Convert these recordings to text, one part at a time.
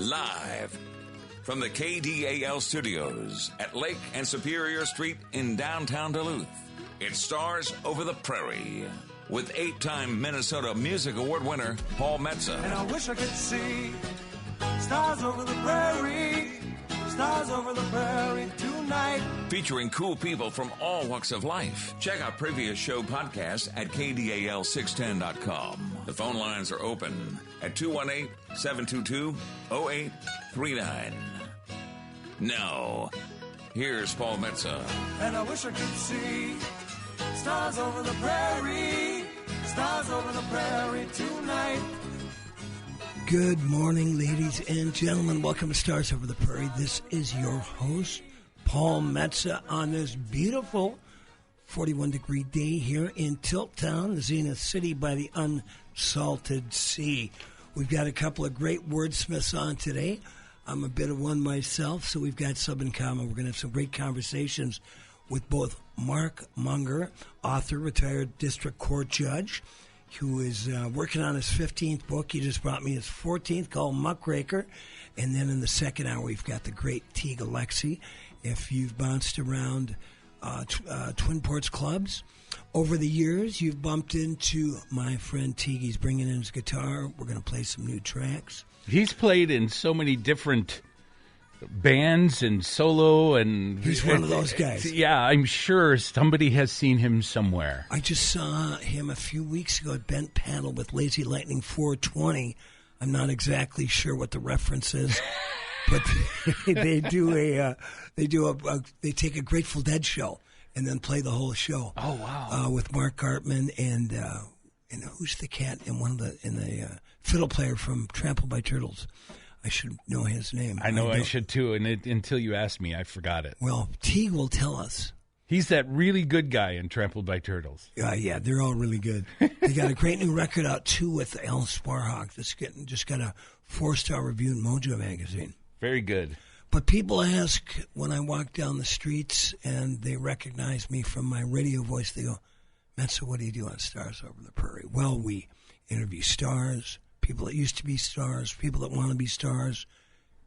Live from the KDAL studios at Lake and Superior Street in downtown Duluth, it stars Over the Prairie with 8-time Minnesota Music Award winner Paul Metsa. And I wish I could see stars over the prairie, stars over the prairie tonight. Featuring cool people from all walks of life. Check out previous show podcasts at KDAL610.com. The phone lines are open at 218-722-0839. Now, here's Paul Metsa. And I wish I could see stars over the prairie, stars over the prairie tonight. Good morning, ladies and gentlemen. Welcome to Stars Over the Prairie. This is your host, Paul Metsa, on this beautiful 41-degree day here in Tiltown, the Zenith City by the unsalted sea. We've got a couple of great wordsmiths on today. I'm a bit of one myself, so we've got some in common. We're going to have some great conversations with both Mark Munger, author, retired district court judge, who is working on his 15th book. He just brought me his 14th, called Muckraker. And then in the second hour, we've got the great Teague Alexi. If you've bounced around Twin Ports clubs over the years, you've bumped into my friend Teague. He's bringing in his guitar. We're going to play some new tracks. He's played in so many different bands and solo, and he's one of those guys. Yeah, I'm sure somebody has seen him somewhere. I just saw him a few weeks ago at Bent Paddle with Lazy Lightning 420. I'm not exactly sure what the reference is, but they take a Grateful Dead show and then play the whole show. Oh wow! With Mark Gartman and who's the cat and the fiddle player from Trampled by Turtles. I should know his name. I know I should too, and until you asked me, I forgot it. Well, Teague will tell us. He's that really good guy in Trampled by Turtles. Yeah, they're all really good. They got a great new record out, too, with Al Sparhawk. That's just got a 4-star review in Mojo magazine. Very good. But people ask when I walk down the streets and they recognize me from my radio voice, they go, Metsa, what do you do on Stars Over the Prairie? Well, we interview stars, people that used to be stars, people that want to be stars,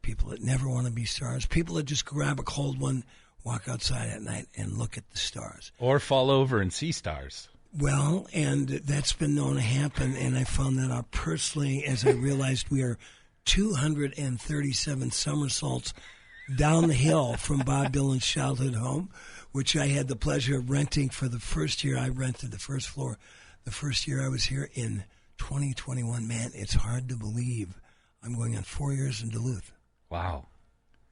people that never want to be stars, people that just grab a cold one, walk outside at night and look at the stars. Or fall over and see stars. Well, and that's been known to happen, and I found that out personally as I realized we are 237 somersaults down the hill from Bob Dylan's childhood home, which I had the pleasure of renting for the first year. I rented the first floor the first year I was here in 2021. Man, it's hard to believe I'm going on 4 years in Duluth. Wow.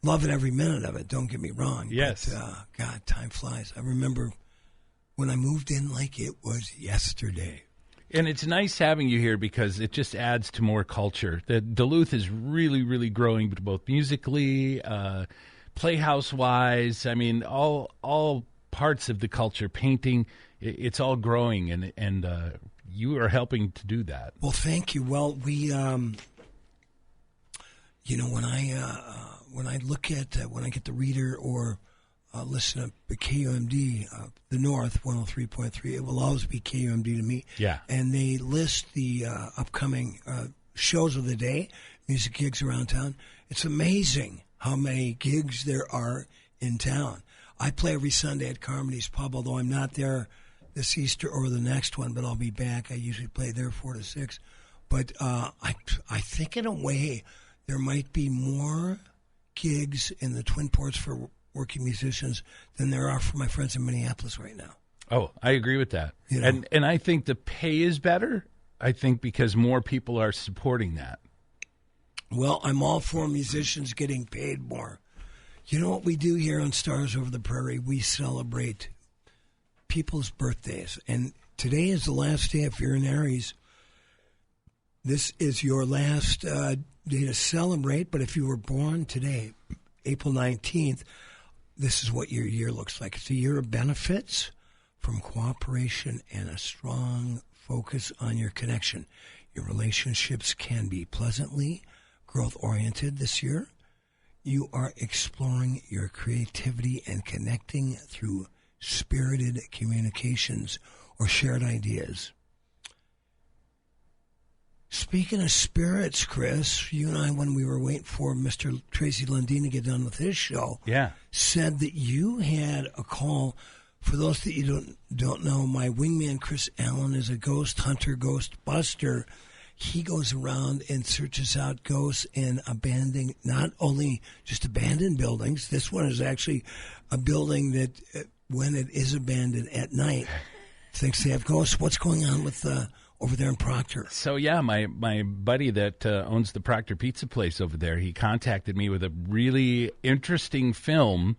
Loving every minute of it, don't get me wrong. Yes. But, God, time flies. I remember when I moved in like it was yesterday. And it's nice having you here because it just adds to more culture. The Duluth is really, really growing, both musically, playhouse-wise. I mean, all parts of the culture, painting, it's all growing, and you are helping to do that. Well, thank you. Well, we, when I look at when I get the reader or listen to KUMD, the North 103.3, it will always be KUMD to me. Yeah, and they list the upcoming shows of the day, music gigs around town. It's amazing how many gigs there are in town. I play every Sunday at Carmody's Pub, although I'm not there this Easter or the next one, but I'll be back. I usually play there 4 to 6. But I think in a way there might be more gigs in the Twin Ports for working musicians than there are for my friends in Minneapolis right now. Oh, I agree with that. You know? And I think the pay is better, I think, because more people are supporting that. Well, I'm all for musicians getting paid more. You know what we do here on Stars Over the Prairie? We celebrate people's birthdays. And today is the last day. If you're in Aries, this is your last day to celebrate. But if you were born today, April 19th, this is what your year looks like. It's a year of benefits from cooperation and a strong focus on your connection. Your relationships can be pleasantly growth-oriented this year. You are exploring your creativity and connecting through spirited communications or shared ideas. Speaking of spirits, Chris, you and I, when we were waiting for Mr. Tracy Lundin to get done with his show, said that you had a call. For those that you don't know, my wingman, Chris Allen, is a ghost hunter, ghost buster. He goes around and searches out ghosts in abandoned, not only just abandoned buildings. This one is actually a building that, when it is abandoned at night, thinks they have ghosts. What's going on with over there in Proctor? So, my buddy that owns the Proctor Pizza place over there, he contacted me with a really interesting film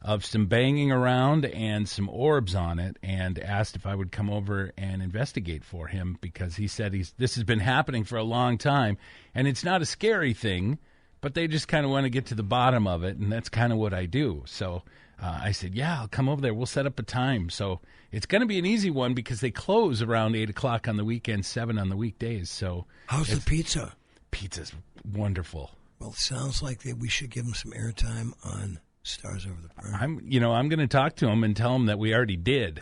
of some banging around and some orbs on it, and asked if I would come over and investigate for him, because he said this has been happening for a long time, and it's not a scary thing, but they just kind of want to get to the bottom of it, and that's kind of what I do. So I said, yeah, I'll come over there. We'll set up a time. So it's going to be an easy one because they close around 8 o'clock on the weekend, 7 on the weekdays. So how's the pizza? Pizza's wonderful. Well, it sounds like we should give them some airtime on Stars Over the Prairie. I'm going to talk to him and tell him that we already did.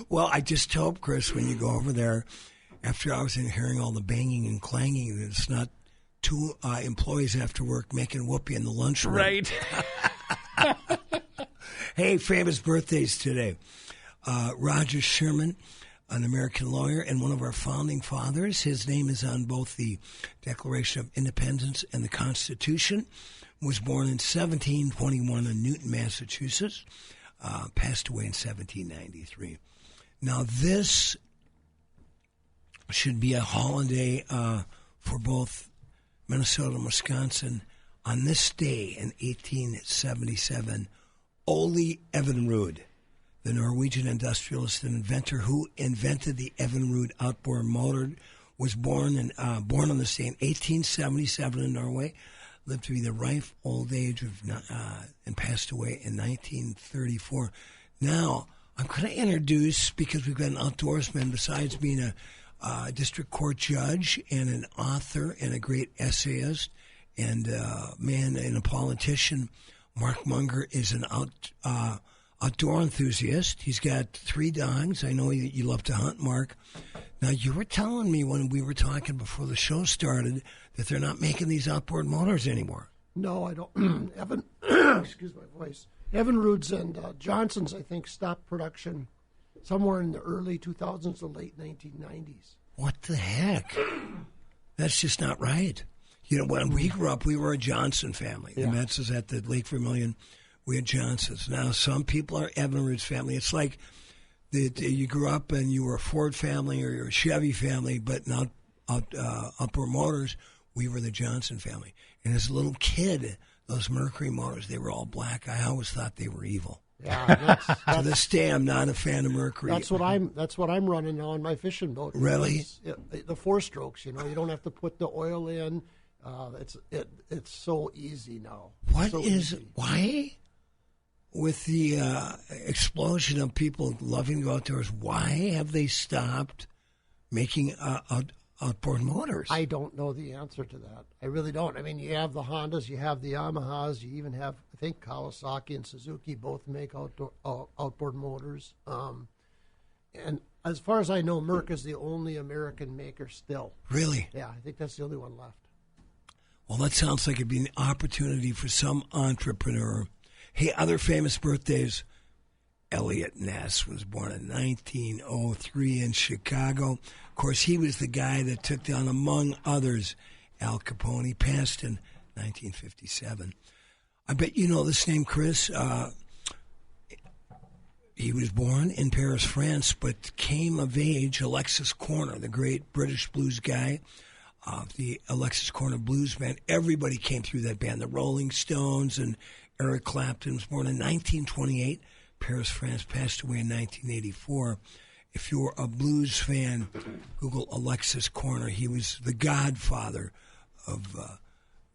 Well, I just hope, Chris, when you go over there, after I was hearing all the banging and clanging, that it's not two employees after work making whoopee in the lunchroom. Right. Hey, famous birthdays today. Roger Sherman, an American lawyer and one of our founding fathers. His name is on both the Declaration of Independence and the Constitution. Was born in 1721 in Newton, Massachusetts. Passed away in 1793. Now, this should be a holiday for both Minnesota and Wisconsin. On this day in 1877, Ole Evinrude, the Norwegian industrialist and inventor who invented the Evinrude outboard motor, was born on this day in 1877 in Norway. Lived to be the ripe old age of and passed away in 1934. Now, I'm going to introduce, because we've got an outdoorsman, besides being a district court judge and an author and a great essayist and man and a politician, Mark Munger is an outdoor enthusiast. He's got 3 dogs. I know you love to hunt, Mark. Now, you were telling me when we were talking before the show started that they're not making these outboard motors anymore. No, I don't. Excuse my voice. Evinrude's and Johnson's, I think, stopped production somewhere in the early 2000s to late 1990s. What the heck? That's just not right. You know, when we grew up, we were a Johnson family. The Metsas at the Lake Vermilion, we had Johnsons. Now, some people are Evinrude's family. It's like you grew up and you were a Ford family or you're a Chevy family, but not outboard motors. We were the Johnson family. And as a little kid, those Mercury motors, they were all black. I always thought they were evil. Yeah, to this day, I'm not a fan of Mercury. That's what I'm running now on my fishing boat. Really? The 4-strokes. You don't have to put the oil in. It's so easy now. Why? With the explosion of people loving to go outdoors, why have they stopped making outboard motors? I don't know the answer to that. I really don't. I mean, you have the Hondas, you have the Yamahas, you even have, I think, Kawasaki and Suzuki both make outboard motors. And as far as I know, Merck is the only American maker still. Really? Yeah, I think that's the only one left. Well, that sounds like it'd be an opportunity for some entrepreneur. Hey, other famous birthdays. Elliot Ness was born in 1903 in Chicago. Of course, he was the guy that took down, among others, Al Capone. He passed in 1957. I bet you know this name, Chris. He was born in Paris, France, but came of age, Alexis Corner, the great British blues guy, the Alexis Corner Blues Band. Everybody came through that band. The Rolling Stones and Eric Clapton was born in 1928. Paris, France, passed away in 1984. If you're a blues fan, Google Alexis Corner. He was the godfather of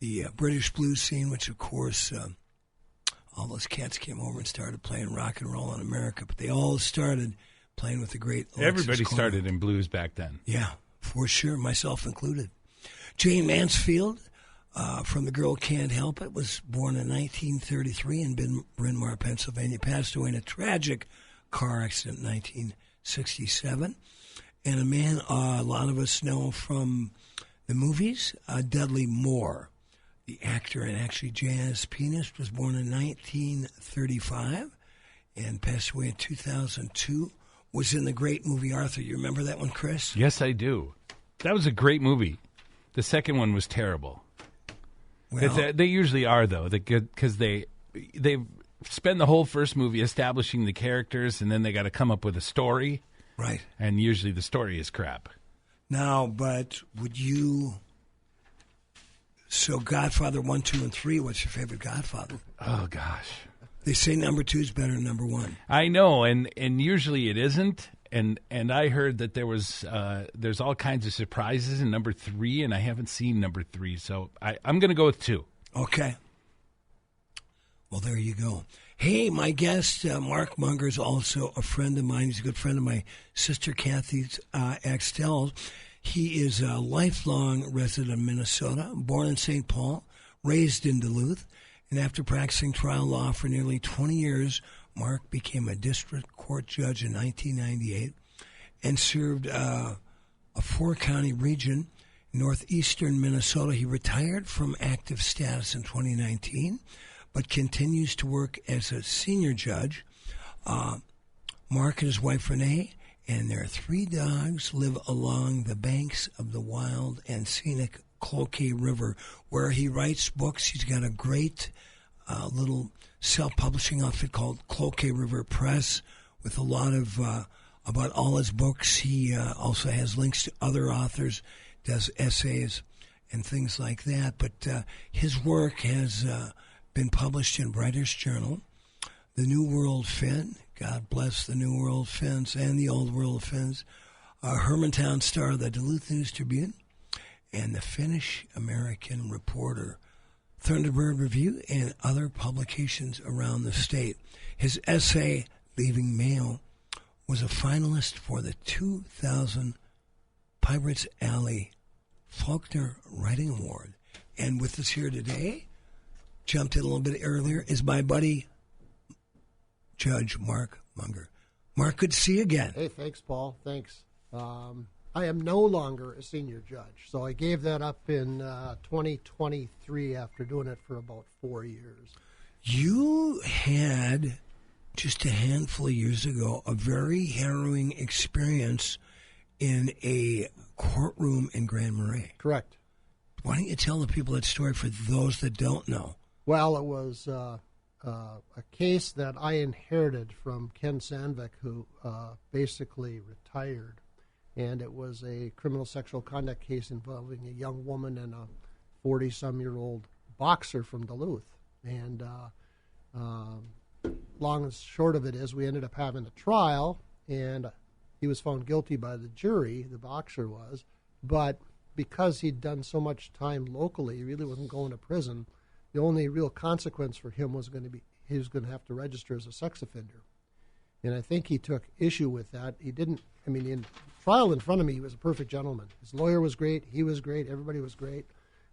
the British blues scene, which, of course, all those cats came over and started playing rock and roll in America. But they all started playing with the great Alexis Everybody Corner. started in blues back then. Yeah, for sure, myself included. Jane Mansfield, from The Girl Can't Help It, was born in 1933 in Bryn Mawr, Pennsylvania. Passed away in a tragic car accident in 1967. and a man a lot of us know from the movies, Dudley Moore, the actor and actually jazz pianist, was born in 1935 and passed away in 2002. Was in the great movie Arthur. You remember that one, Chris? Yes, I do. That was a great movie. The second one was terrible. Well, They usually are, though, because they spend the whole first movie establishing the characters, and then they got to come up with a story. right. And usually the story is crap. Now, but would you... So Godfather 1, 2, and 3, what's your favorite Godfather? Oh, gosh. They say number 2 is better than number 1. I know, and usually it isn't. And I heard that there's all kinds of surprises in number 3, and I haven't seen number 3, so I'm going to go with 2. Okay. Well, there you go. Hey, my guest, Mark Munger, is also a friend of mine. He's a good friend of my sister Kathy's, Axtell. He is a lifelong resident of Minnesota, born in St. Paul, raised in Duluth, and after practicing trial law for nearly 20 years, Mark became a district court judge in 1998 and served a 4-county region in northeastern Minnesota. He retired from active status in 2019, but continues to work as a senior judge. Mark and his wife Renee and their 3 dogs live along the banks of the wild and scenic Cloquet River, where he writes books. He's got a great little self-publishing outfit called Cloquet River Press with a lot of about all his books. He also has links to other authors, does essays and things like that. But his work has been published in Writer's Journal, The New World Finn, God bless the New World Finns and the Old World Finns, Hermantown Star, the Duluth News Tribune, and the Finnish American Reporter, Thunderbird Review, and other publications around the state. His essay, Leaving Mail, was a finalist for the 2000 Pirates Alley Faulkner Writing Award. And with us here today, jumped in a little bit earlier, is my buddy, Judge Mark Munger. Mark, good to see you again. Hey, thanks, Paul. Thanks. I am no longer a senior judge, so I gave that up in 2023 after doing it for about 4 years. You had, just a handful of years ago, a very harrowing experience in a courtroom in Grand Marais. Correct. Why don't you tell the people that story for those that don't know? Well, it was a case that I inherited from Ken Sandvik, who basically retired. And it was a criminal sexual conduct case involving a young woman and a 40-some-year-old boxer from Duluth. And long and short of it is we ended up having a trial, and he was found guilty by the jury, the boxer was. But because he'd done so much time locally, he really wasn't going to prison. The only real consequence for him was going to be he was going to have to register as a sex offender. And I think he took issue with that. He didn't, I mean, in trial in front of me, he was a perfect gentleman. His lawyer was great. He was great. Everybody was great.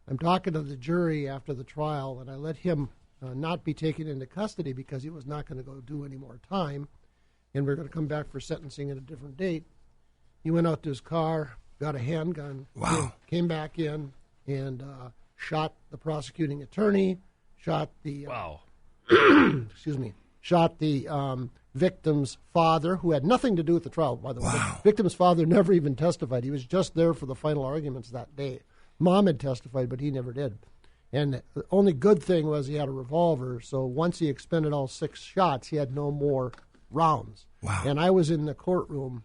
I'm talking to the jury after the trial, and I let him not be taken into custody because he was not going to go do any more time, and we're going to come back for sentencing at a different date. He went out to his car, got a handgun, Wow. came back in, and shot the prosecuting attorney, shot the shot the victim's father, who had nothing to do with the trial, by the way. Wow. The victim's father never even testified. He was just there for the final arguments that day. Mom had testified, but he never did. And the only good thing was he had a revolver, so once he expended all 6 shots, he had no more rounds. Wow. And I was in the courtroom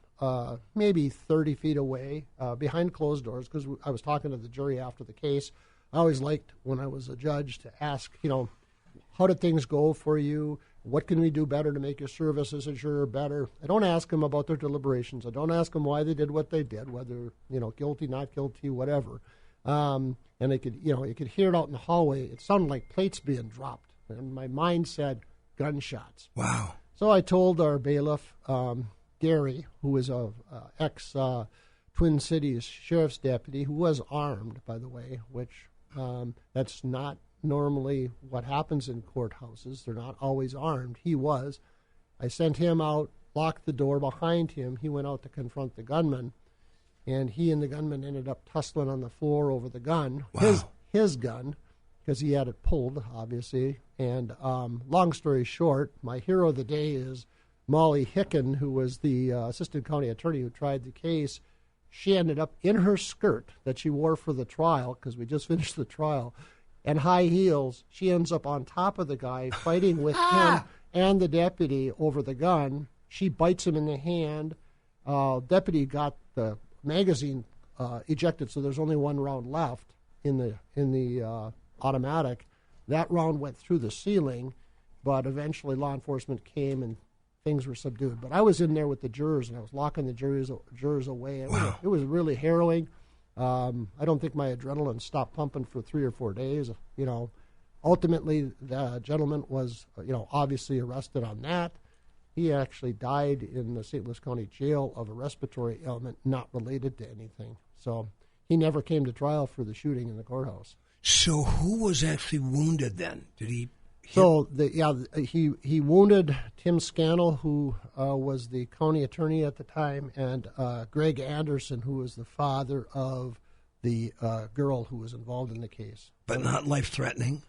maybe 30 feet away, behind closed doors, because I was talking to the jury after the case. I always liked, when I was a judge, to ask, how did things go for you? What can we do better to make your service as a juror better? I don't ask them about their deliberations. I don't ask them why they did what they did, whether, guilty, not guilty, whatever. And you could hear it out in the hallway. It sounded like plates being dropped. And my mind said gunshots. Wow. So I told our bailiff, Gary, who was a ex-Twin Cities sheriff's deputy, who was armed, by the way, which that's not normally what happens in courthouses. They're not always armed. He was. I sent him out, locked the door behind him. He went out to confront the gunman. and he and the gunman ended up tussling on the floor over the gun, Wow. his gun, because he had it pulled, obviously. And long story short, my hero of the day is Molly Hicken, who was the assistant county attorney who tried the case. She ended up in her skirt that she wore for the trial, because we just finished the trial, and high heels. She ends up on top of the guy fighting with him and the deputy over the gun. She bites him in the hand. Deputy got the magazine ejected, so there's only one round left in the automatic. That round went through the ceiling, but eventually law enforcement came and things were subdued. But I was in there with the jurors, and I was locking the jurors away. It was really harrowing. I don't think my adrenaline stopped pumping for 3 or 4 days. Ultimately, the gentleman was, obviously arrested on that. He actually died in the St. Louis County Jail of a respiratory ailment not related to anything. So he never came to trial for the shooting in the courthouse. So who was actually wounded then? Did he? So he wounded Tim Scannell, who was the county attorney at the time, and Greg Anderson, who was the father of the girl who was involved in the case. But not life-threatening?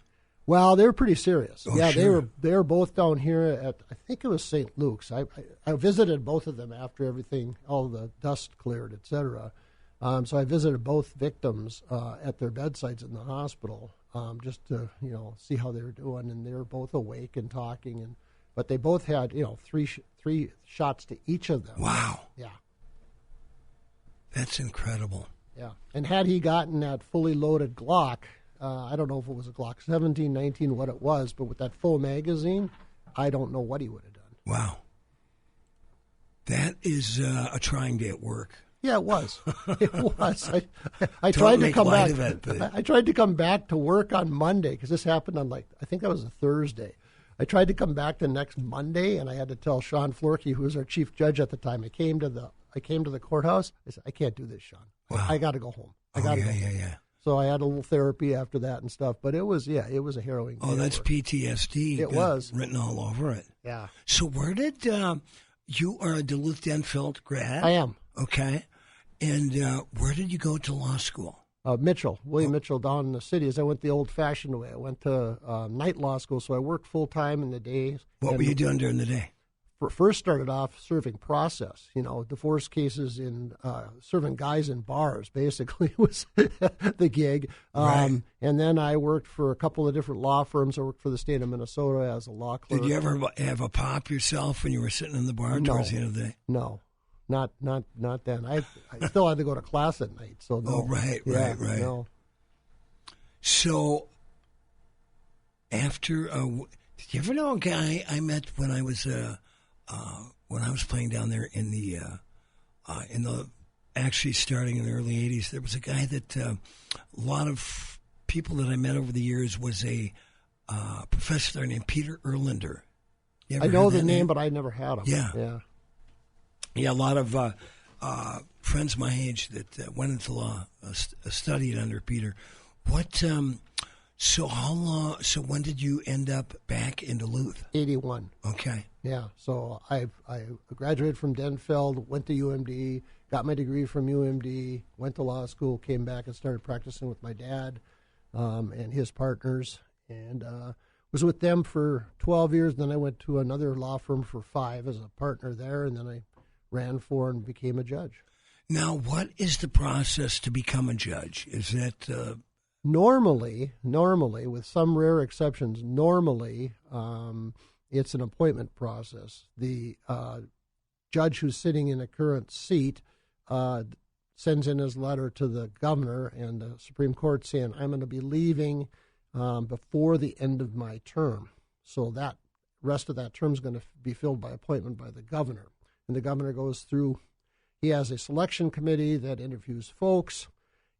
Well, they were pretty serious. Oh, yeah, sure. they were both down here at, I think it was St. Luke's. I visited both of them after everything, all the dust cleared, et cetera. So I visited both victims at their bedsides in the hospital, just to see how they were doing, and they were both awake and talking, but they both had three shots to each of them. Wow. Yeah. That's incredible. Yeah, and had he gotten that fully loaded Glock, I don't know if it was a Glock 17, 19, what it was, but with that full magazine, I don't know what he would have done. Wow. That is a trying day at work. Yeah, it was. It was. I tried to come back. I tried to come back to work on Monday because this happened on I think that was a Thursday. I tried to come back the next Monday, and I had to tell Sean Florkey, who was our chief judge at the time. I came to the courthouse. I said, I can't do this, Sean. Wow. I got to go home. I got to go home. Yeah. So I had a little therapy after that and stuff. But it was a harrowing. Oh, that's PTSD. It was written all over it. Yeah. So where did you are a Duluth Denfeld grad? I am. Okay. And where did you go to law school? William Mitchell down in the cities. I went the old-fashioned way. I went to night law school, so I worked full-time in the days. What were you doing during the day? First started off serving process, divorce cases in serving guys in bars, basically was the gig. Right. And then I worked for a couple of different law firms. I worked for the state of Minnesota as a law clerk. Did you ever have a pop yourself when you were sitting in the bar towards the end of the day? No. Not then. I still had to go to class at night. So no. Oh, right. No. So after, did you ever know a guy I met when I was playing down there in the actually starting in the early 80s? There was a guy that a lot of people that I met over the years was a professor there named Peter Erlander. I know the name, but I never had him. Yeah. Yeah, a lot of friends my age that went into law studied under Peter. What? So how long? So when did you end up back in Duluth? 81. Okay. Yeah. So I graduated from Denfeld, went to UMD, got my degree from UMD, went to law school, came back and started practicing with my dad and his partners, and was with them for 12 years. Then I went to another law firm for 5 as a partner there, and then I ran for and became a judge. Now, what is the process to become a judge? Is that normally, with some rare exceptions, it's an appointment process. The judge who's sitting in a current seat sends in his letter to the governor and the Supreme Court saying, I'm going to be leaving before the end of my term. So that rest of that term is going to be filled by appointment by the governor. And the governor goes through, he has a selection committee that interviews folks,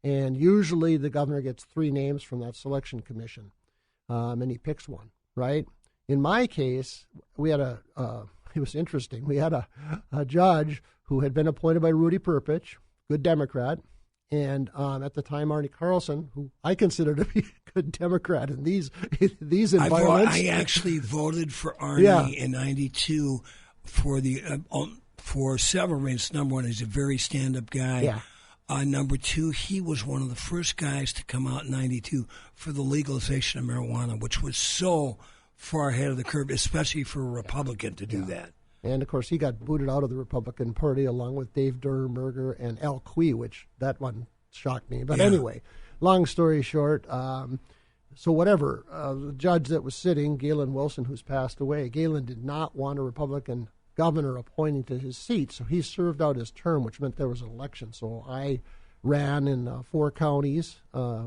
and usually the governor gets 3 names from that selection commission, and he picks one, right? In my case, we had it was interesting. We had a judge who had been appointed by Rudy Perpich, good Democrat, and at the time, Arnie Carlson, who I consider to be a good Democrat in these environments. I actually voted for Arnie in '92 for several reasons. Number one, he's a very stand-up guy. Yeah. Number two, he was one of the first guys to come out in 92 for the legalization of marijuana, which was so far ahead of the curve, especially for a Republican to do that. And, of course, he got booted out of the Republican Party along with Dave Durenberger and Al Quie, which that one shocked me. But anyway, long story short, so whatever, the judge that was sitting, Galen Wilson, who's passed away, Galen did not want a Republican governor appointing to his seat, so he served out his term, which meant there was an election. So I ran in 4 counties,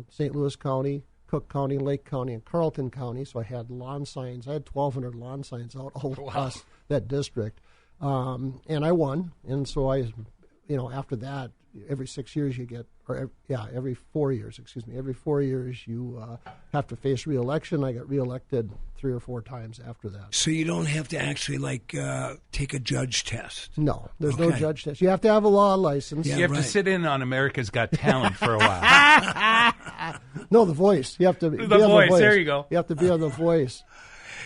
St. Louis County, Cook County, Lake County, and Carleton County. So I had lawn signs. I had 1,200 lawn signs out all across that district. And I won. And so after that, every 6 years you get, every 4 years, every 4 years you have to face re-election. I got re-elected 3 or 4 times after that. So you don't have to actually take a judge test? No, there's no judge test. You have to have a law license. You have to sit in on America's Got Talent for a while. No, The Voice. You have to be on The Voice. There you go. You have to be on The Voice.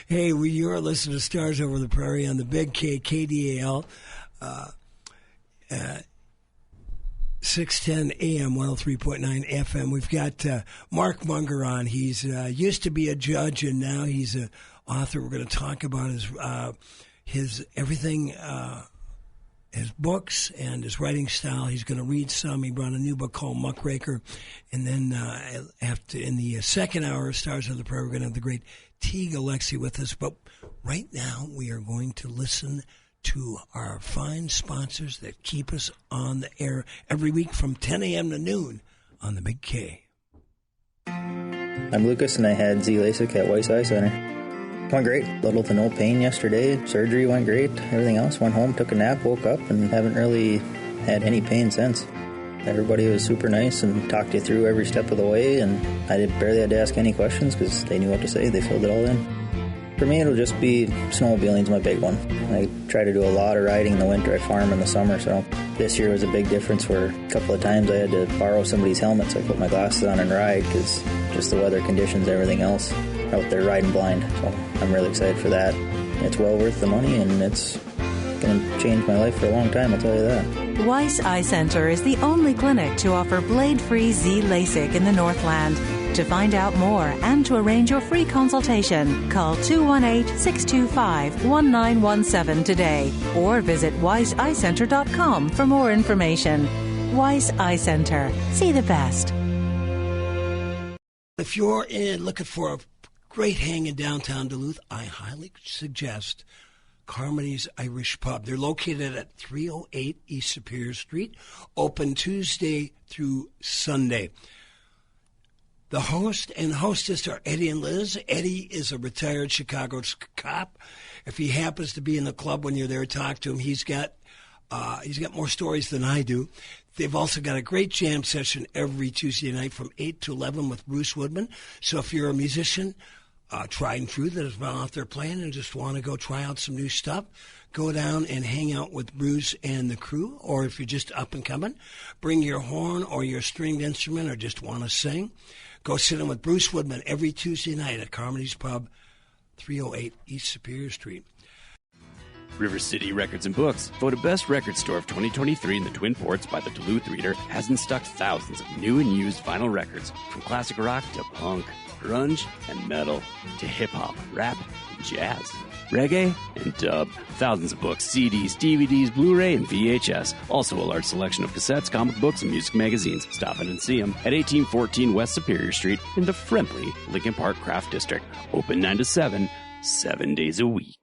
Hey, you're listening to Stars Over the Prairie on the Big K, KDAL. 610 AM, 103.9 FM. We've got Mark Munger on. He's used to be a judge, and now he's an author. We're going to talk about his everything, his books and his writing style. He's going to read some. He brought a new book called Muckraker. And then in the second hour of Stars of the Prairie, we're going to have the great Teague Alexi with us. But right now, we are going to listen to our fine sponsors that keep us on the air every week from 10 a.m. to noon on the Big K. I'm Lucas, and I had Z-LASIK at Weiss Eye Center. Went great. Little to no pain yesterday. Surgery went great. Everything else went home, took a nap, woke up, and haven't really had any pain since. Everybody was super nice and talked you through every step of the way, and I barely had to ask any questions because they knew what to say. They filled it all in. For me, it'll just be snowmobiling's my big one. I try to do a lot of riding in the winter. I farm in the summer, so this year was a big difference where a couple of times I had to borrow somebody's helmet, so I put my glasses on and ride because just the weather conditions, everything else, out there riding blind. So I'm really excited for that. It's well worth the money, and it's going to change my life for a long time, I'll tell you that. Weiss Eye Center is the only clinic to offer blade-free Z-LASIK in the Northland. To find out more and to arrange your free consultation, call 218-625-1917 today or visit weisseyecenter.com for more information. Weiss Eye Center. See the best. If you're looking for a great hang in downtown Duluth, I highly suggest Carmody's Irish Pub. They're located at 308 East Superior Street, open Tuesday through Sunday. The host and hostess are Eddie and Liz. Eddie is a retired Chicago cop. If he happens to be in the club when you're there, talk to him. He's got more stories than I do. They've also got a great jam session every Tuesday night from 8 to 11 with Bruce Woodman. So if you're a musician, tried and true, that has been out there playing and just want to go try out some new stuff, go down and hang out with Bruce and the crew. Or if you're just up and coming, bring your horn or your stringed instrument or just want to sing. Go sit in with Bruce Woodman every Tuesday night at Carmody's Pub, 308 East Superior Street. River City Records and Books, voted Best Record Store of 2023 in the Twin Ports by the Duluth Reader, has in stock thousands of new and used vinyl records, from classic rock to punk, grunge and metal, to hip-hop, rap, and jazz, reggae, and dub. Thousands of books, CDs, DVDs, Blu-ray, and VHS. Also a large selection of cassettes, comic books, and music magazines. Stop in and see them at 1814 West Superior Street in the friendly Lincoln Park Craft District. Open 9 to 7, 7 days a week.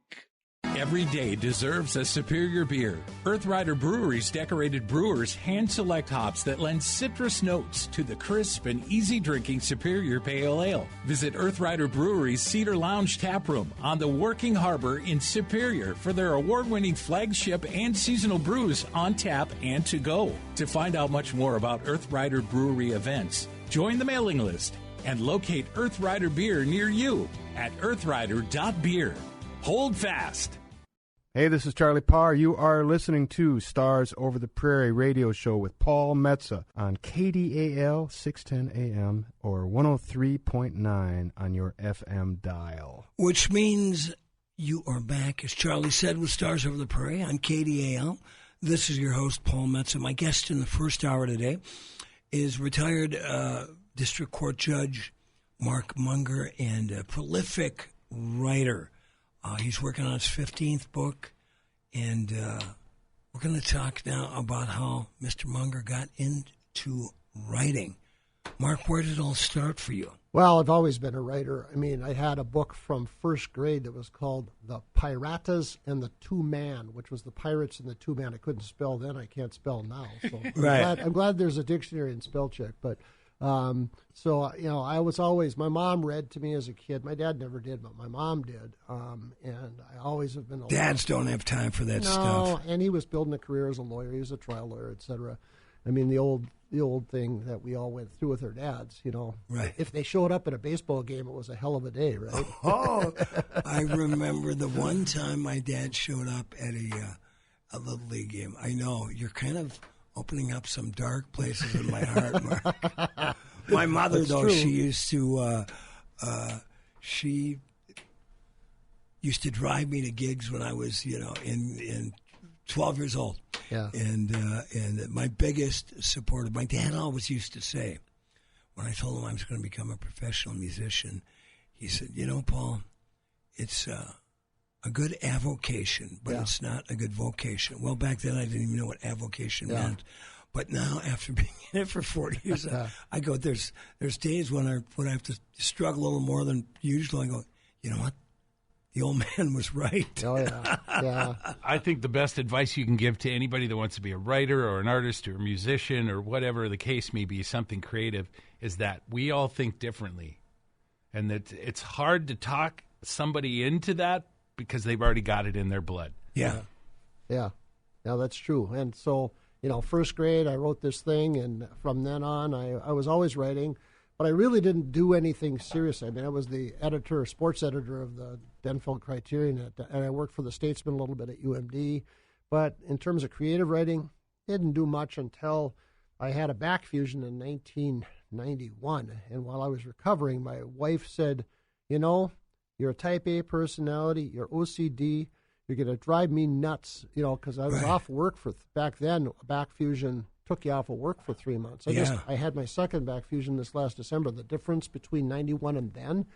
Every day deserves a superior beer. Earth Rider Brewery's decorated brewers hand-select hops that lend citrus notes to the crisp and easy-drinking Superior Pale Ale. Visit Earth Rider Brewery's Cedar Lounge Taproom on the Working Harbor in Superior for their award-winning flagship and seasonal brews on tap and to go. To find out much more about Earth Rider Brewery events, join the mailing list and locate Earth Rider Beer near you at earthrider.beer. Hold fast. Hey, this is Charlie Parr. You are listening to Stars Over the Prairie radio show with Paul Metsa on KDAL 610 AM or 103.9 on your FM dial. Which means you are back, as Charlie said, with Stars Over the Prairie on KDAL. This is your host, Paul Metsa. My guest in the first hour today is retired District Court Judge Mark Munger and a prolific writer. He's working on his 15th book, and we're going to talk now about how Mr. Munger got into writing. Mark, where did it all start for you? Well, I've always been a writer. I mean, I had a book from first grade that was called The Piratas and the Two Man, which was the Pirates and the Two Man. I couldn't spell then. I can't spell now. So Right. I'm glad there's a dictionary and spell check. But I was always, my mom read to me as a kid. My dad never did, but my mom did. And I always have been a Dads don't have time for that No, stuff. and he was building a career as a lawyer. He was a trial lawyer, et cetera. I mean, the old thing that we all went through with our dads, you know. Right. If they showed up at a baseball game, it was a hell of a day, right? Oh, I remember the one time my dad showed up at a Little League game. I know, you're kind of opening up some dark places in my heart, Mark. My mother, That's though, true. she used to drive me to gigs when I was, in 12 years old. Yeah. And my biggest supporter, my dad always used to say, when I told him I was going to become a professional musician, he said, Paul, it's a good avocation, but it's not a good vocation. Well, back then I didn't even know what avocation meant. But now, after being in it for 40 years, I go, there's days when I have to struggle a little more than usual. I go, you know what? The old man was right. Oh, yeah. Yeah. I think the best advice you can give to anybody that wants to be a writer or an artist or a musician or whatever the case may be, something creative, is that we all think differently. And that it's hard to talk somebody into that because they've already got it in their blood. Yeah. Yeah. Yeah, that's true. And so, first grade, I wrote this thing, and from then on, I was always writing. But I really didn't do anything serious. I mean, I was the sports editor of the Denfeld Criterion, and I worked for the Statesman a little bit at UMD. But in terms of creative writing, didn't do much until I had a back fusion in 1991. And while I was recovering, my wife said, you're a type A personality, you're OCD, you're going to drive me nuts, because I was off work back then, a back fusion took you off of work for 3 months. I had my second back fusion this last December. The difference between 91 and then,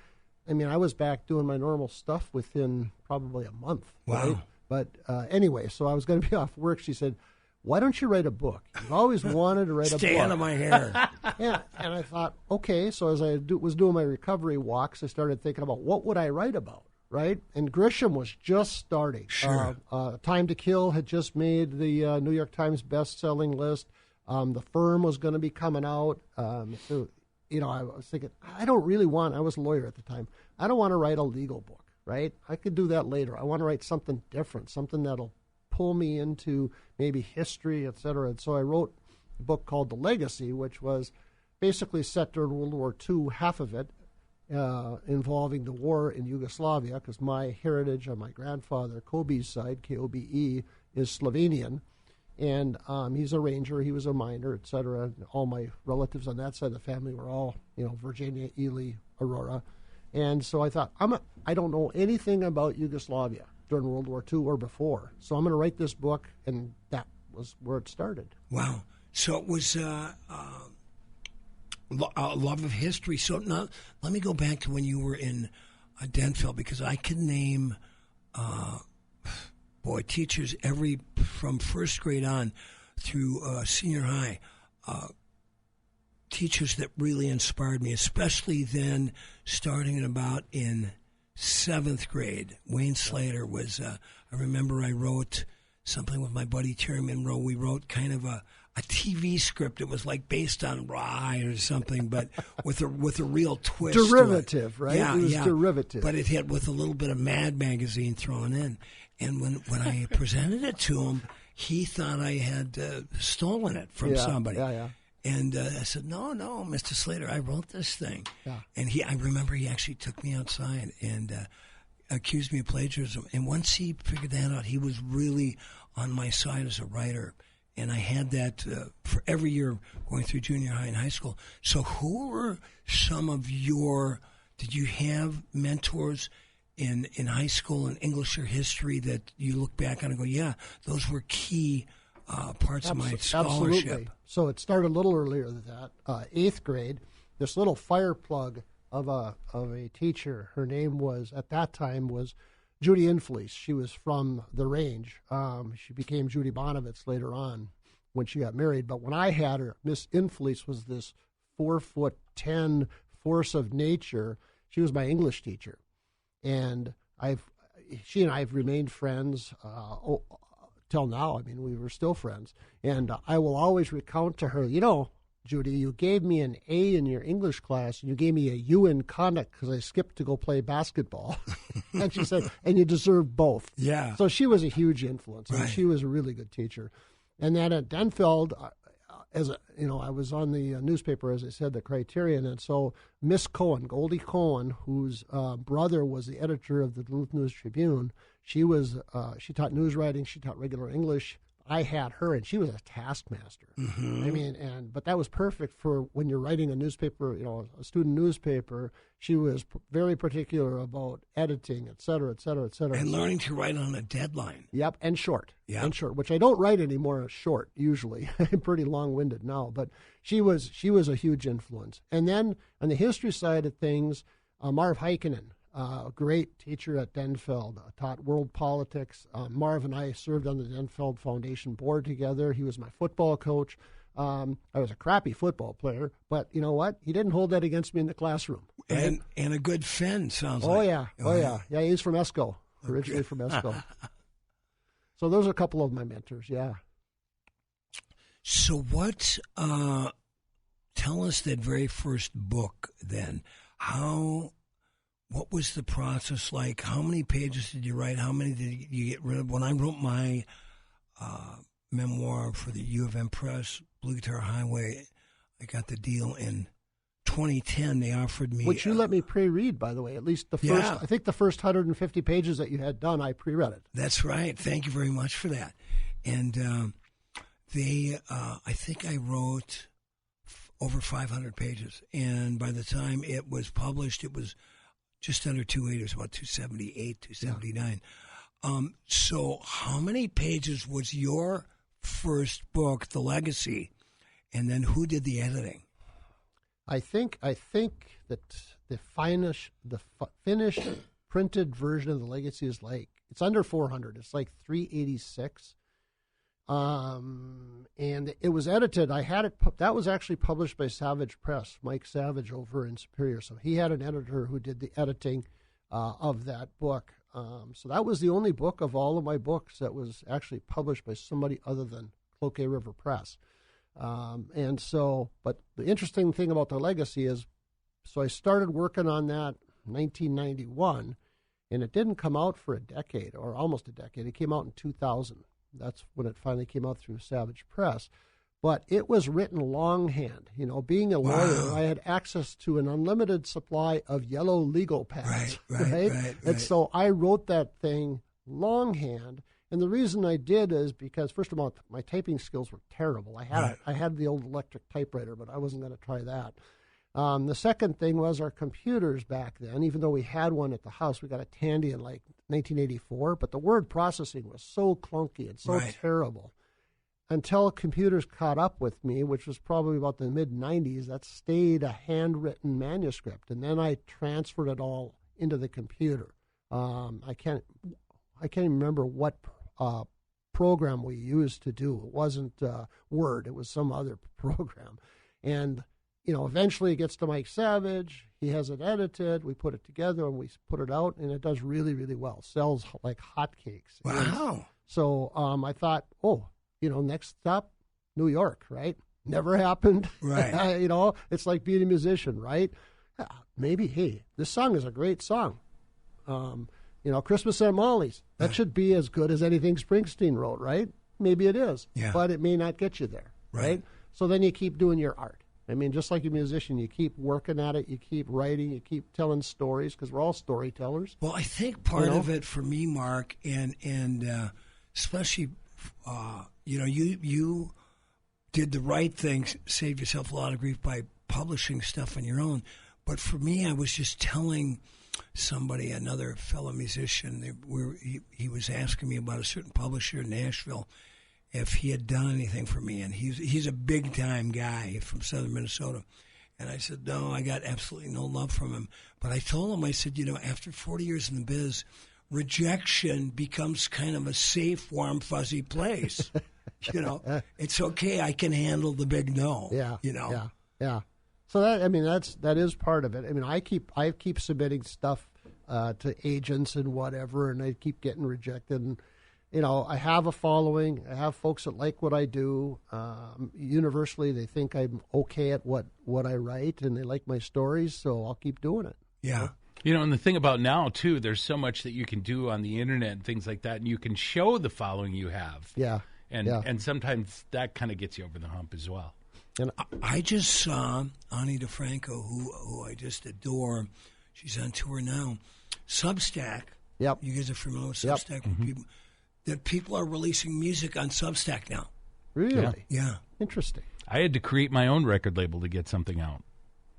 I mean, I was back doing my normal stuff within probably a month. Wow. Right? But anyway, so I was going to be off work. She said, why don't you write a book? You've always wanted to write a book. Stay out of my hair. Yeah, and I thought, okay, so as I was doing my recovery walks, I started thinking about what would I write about, right? And Grisham was just starting. Sure. Time to Kill had just made the New York Times best-selling list. The Firm was going to be coming out. So, I was thinking, I was a lawyer at the time. I don't want to write a legal book, right? I could do that later. I want to write something different, something that'll pull me into maybe history, et cetera. And so I wrote a book called The Legacy, which was basically set during World War II, half of it involving the war in Yugoslavia, because my heritage on my grandfather, Kobe's side, K-O-B-E, is Slovenian. And he's a ranger, he was a miner, et cetera. All my relatives on that side of the family were all, Virginia, Ely, Aurora. And so I thought, I don't know anything about Yugoslavia during World War II or before. So I'm going to write this book, and that was where it started. Wow. So it was a love of history. So now let me go back to when you were in Denfeld, because I can name... teachers from first grade on through senior high, teachers that really inspired me, especially then starting in seventh grade. Wayne Slater was, I remember I wrote something with my buddy Terry Monroe. We wrote kind of a TV script. It was like based on Rye or something, but with a real twist. Derivative, right? Yeah, it was derivative. But it had with a little bit of Mad Magazine thrown in. And when I presented it to him, he thought I had stolen it from somebody. Yeah. And I said, no, Mr. Slater, I wrote this thing. Yeah. And I remember he actually took me outside and accused me of plagiarism. And once he figured that out, he was really on my side as a writer. And I had that for every year going through junior high and high school. So who were some of did you have mentors in high school in English or history that you look back on and go, yeah, those were key parts of my scholarship. Absolutely. So it started a little earlier than that. 8th grade, this little fire plug of a teacher. Her name was, at that time, was Judy Infelice. She was from the range. She became Judy Bonovitz later on when she got married. But when I had her, Miss Infelice was this 4'10" force of nature. She was my English teacher, and she and I have remained friends till now. I mean, we were still friends, and I will always recount to her, you know, Judy, you gave me an A in your English class, and you gave me a U in conduct because I skipped to go play basketball. And she said, and you deserve both. Yeah. So she was a huge influence. Right. And she was a really good teacher. And then at Denfeld, I was on the newspaper, as I said, the Criterion, and so Miss Cohen, Goldie Cohen, whose brother was the editor of the Duluth News Tribune, she taught news writing, she taught regular English. I had her, and she was a taskmaster. Mm-hmm. I mean, but that was perfect for when you're writing a newspaper, a student newspaper. She was very particular about editing, et cetera, et cetera, et cetera. And learning to write on a deadline. Yep, and short. Yep. And short, which I don't write anymore short, usually. I'm pretty long-winded now, but she was a huge influence. And then on the history side of things, Marv Heikkinen, a great teacher at Denfeld, taught world politics. Marv and I served on the Denfeld Foundation board together. He was my football coach. I was a crappy football player, but you know what? He didn't hold that against me in the classroom. And a good Finn, sounds Oh, like. yeah. Oh, yeah. Yeah, he's from Esco, originally from Esco. So those are a couple of my mentors, yeah. So what, tell us that very first book then. What was the process like? How many pages did you write? How many did you get rid of? When I wrote my memoir for the U of M Press, Blue Guitar Highway, I got the deal in 2010. They offered me... Which you let me pre-read, by the way. At least the first, I think the first 150 pages that you had done, I pre-read it. That's right. Thank you very much for that. And I think I wrote over 500 pages. And by the time it was published, it was just under 280. It was about 278, 279. Yeah. So how many pages was your first book, The Legacy? And then who did the editing? I think that the finished printed version of The Legacy is it's under 400. It's like 386. And it was edited. I had it. That was actually published by Savage Press, Mike Savage over in Superior. So he had an editor who did the editing of that book. So that was the only book of all of my books that was actually published by somebody other than Cloquet River Press. But the interesting thing about The Legacy is, so I started working on that in 1991, and it didn't come out for a decade, or almost a decade. It came out in 2000. That's when it finally came out through Savage Press. But it was written longhand. Being a lawyer, I had access to an unlimited supply of yellow legal pads. Right. And so I wrote that thing longhand. And the reason I did is because, first of all, my typing skills were terrible. I had the old electric typewriter, but I wasn't going to try that. The second thing was our computers back then, even though we had one at the house, we got a Tandy in 1984, but the word processing was so clunky and so terrible. Until computers caught up with me, which was probably about the mid-'90s, that stayed a handwritten manuscript, and then I transferred it all into the computer. I can't even remember what program we used to do. It wasn't Word. It was some other program. And, eventually it gets to Mike Savage. He has it edited. We put it together, and we put it out, and it does really, really well. Sells like hotcakes. Wow. And so I thought, next stop, New York, right? Never happened. Right. It's like being a musician, right? Maybe, hey, this song is a great song. Christmas at Molly's. That should be as good as anything Springsteen wrote, right? Maybe it is, but it may not get you there, right? So then you keep doing your art. I mean, just like a musician, you keep working at it, you keep writing, you keep telling stories, because we're all storytellers. Well, I think part of it for me, Mark, and especially, you did the right thing, saved yourself a lot of grief by publishing stuff on your own. But for me, I was just telling somebody, another fellow musician, he was asking me about a certain publisher in Nashville, if he had done anything for me. And he's a big-time guy from southern Minnesota. And I said, no, I got absolutely no love from him. But I told him, I said, after 40 years in the biz, rejection becomes kind of a safe, warm, fuzzy place. It's okay. I can handle the big no. Yeah. Yeah. So that is part of it. I mean, I keep submitting stuff to agents and whatever, and I keep getting rejected. And I have a following. I have folks that like what I do. Universally, they think I'm okay at what I write, and they like my stories, so I'll keep doing it. Yeah. And the thing about now, too, there's so much that you can do on the internet and things like that, and you can show the following you have. Yeah. And sometimes that kind of gets you over the hump as well. And I just saw Ani DeFranco, who I just adore. She's on tour now. Substack. Yep. You guys are familiar with Substack? Yep. That people are releasing music on Substack now. Really? Yeah. Interesting. I had to create my own record label to get something out.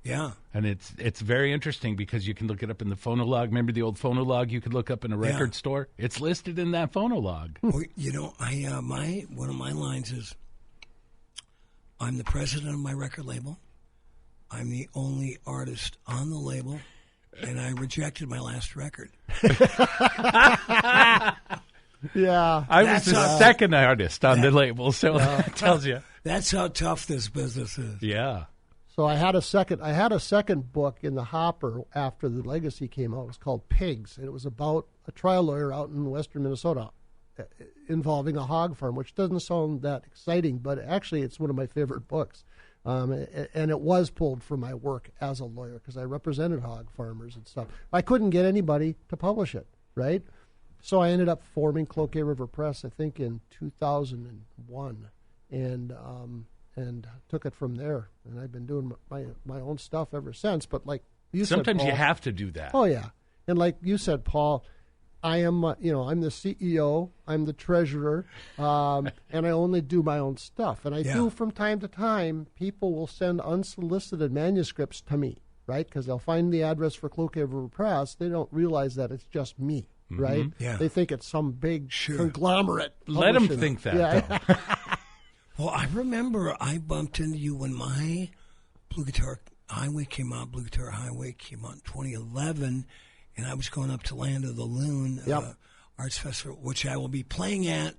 Yeah. And it's very interesting because you can look it up in the phonolog. Remember the old phonolog you could look up in a record store? It's listed in that phonolog. Well, one of my lines is, I'm the president of my record label. I'm the only artist on the label, and I rejected my last record. Yeah. I was the second artist on the label, so that tells you. That's how tough this business is. Yeah. So I had a second book in the hopper after the Legacy came out. It was called Pigs, and it was about a trial lawyer out in western Minnesota involving a hog farm, which doesn't sound that exciting, but actually it's one of my favorite books. And it was pulled from my work as a lawyer because I represented hog farmers and stuff. I couldn't get anybody to publish it, right? So I ended up forming Cloquet River Press, I think, in 2001, and took it from there. And I've been doing my own stuff ever since. But like you said, sometimes Paul, you have to do that. Oh, yeah. And like you said, Paul, I am, I'm the CEO, I'm the treasurer, and I only do my own stuff. And I do from time to time, people will send unsolicited manuscripts to me, right? Because they'll find the address for Cloquet River Press. They don't realize that it's just me, right? Yeah. They think it's some big conglomerate. Let them think that, though. Well, I remember I bumped into you when my Blue Guitar Highway came out. Blue Guitar Highway came out in 2011. And I was going up to Land of the Loon Arts Festival, which I will be playing at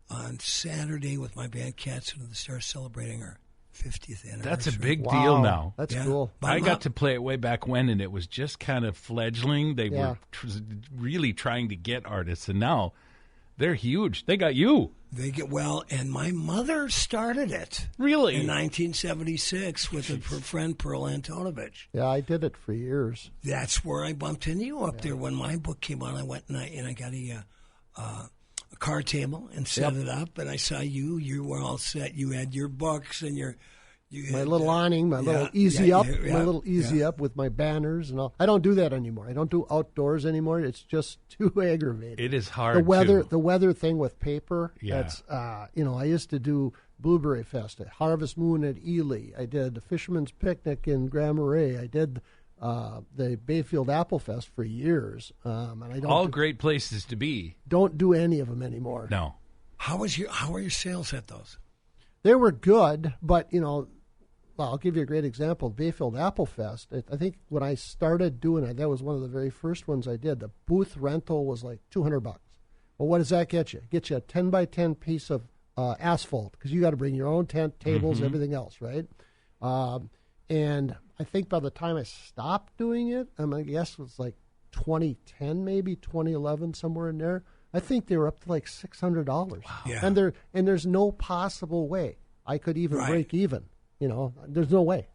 on Saturday with my band Cats Under the Stars, celebrating our 50th anniversary. That's a big deal now. That's cool. I got to play it way back when, and it was just kind of fledgling. They were really trying to get artists, and now they're huge. They got you. They get and my mother started it. Really? In 1976 with her friend Pearl Antonovich. Yeah, I did it for years. That's where I bumped into you up there. When my book came out, I went and I got a card table and set it up, and I saw you. You were all set. You had your books and my little awning, my little easy up with my banners and all. I don't do that anymore. I don't do outdoors anymore. It's just too aggravating. It is hard. The weather thing with paper. Yeah. That's I used to do Blueberry Fest at Harvest Moon at Ely. I did the Fisherman's Picnic in Grand Marais. I did the Bayfield Apple Fest for years. And I don't all great places to be. Don't do any of them anymore. No. How are your sales at those? They were good, but I'll give you a great example. Bayfield Apple Fest, I think when I started doing it, that was one of the very first ones I did. The booth rental was like $200. Well, what does that get you? It gets you a 10-by-10 piece of asphalt, because you got to bring your own tent, tables, everything else, right? And I think by the time I stopped doing it, I guess it was like 2010, maybe 2011, somewhere in there. I think they were up to like $600. Wow. Yeah. And there's no possible way I could even break even. There's no way.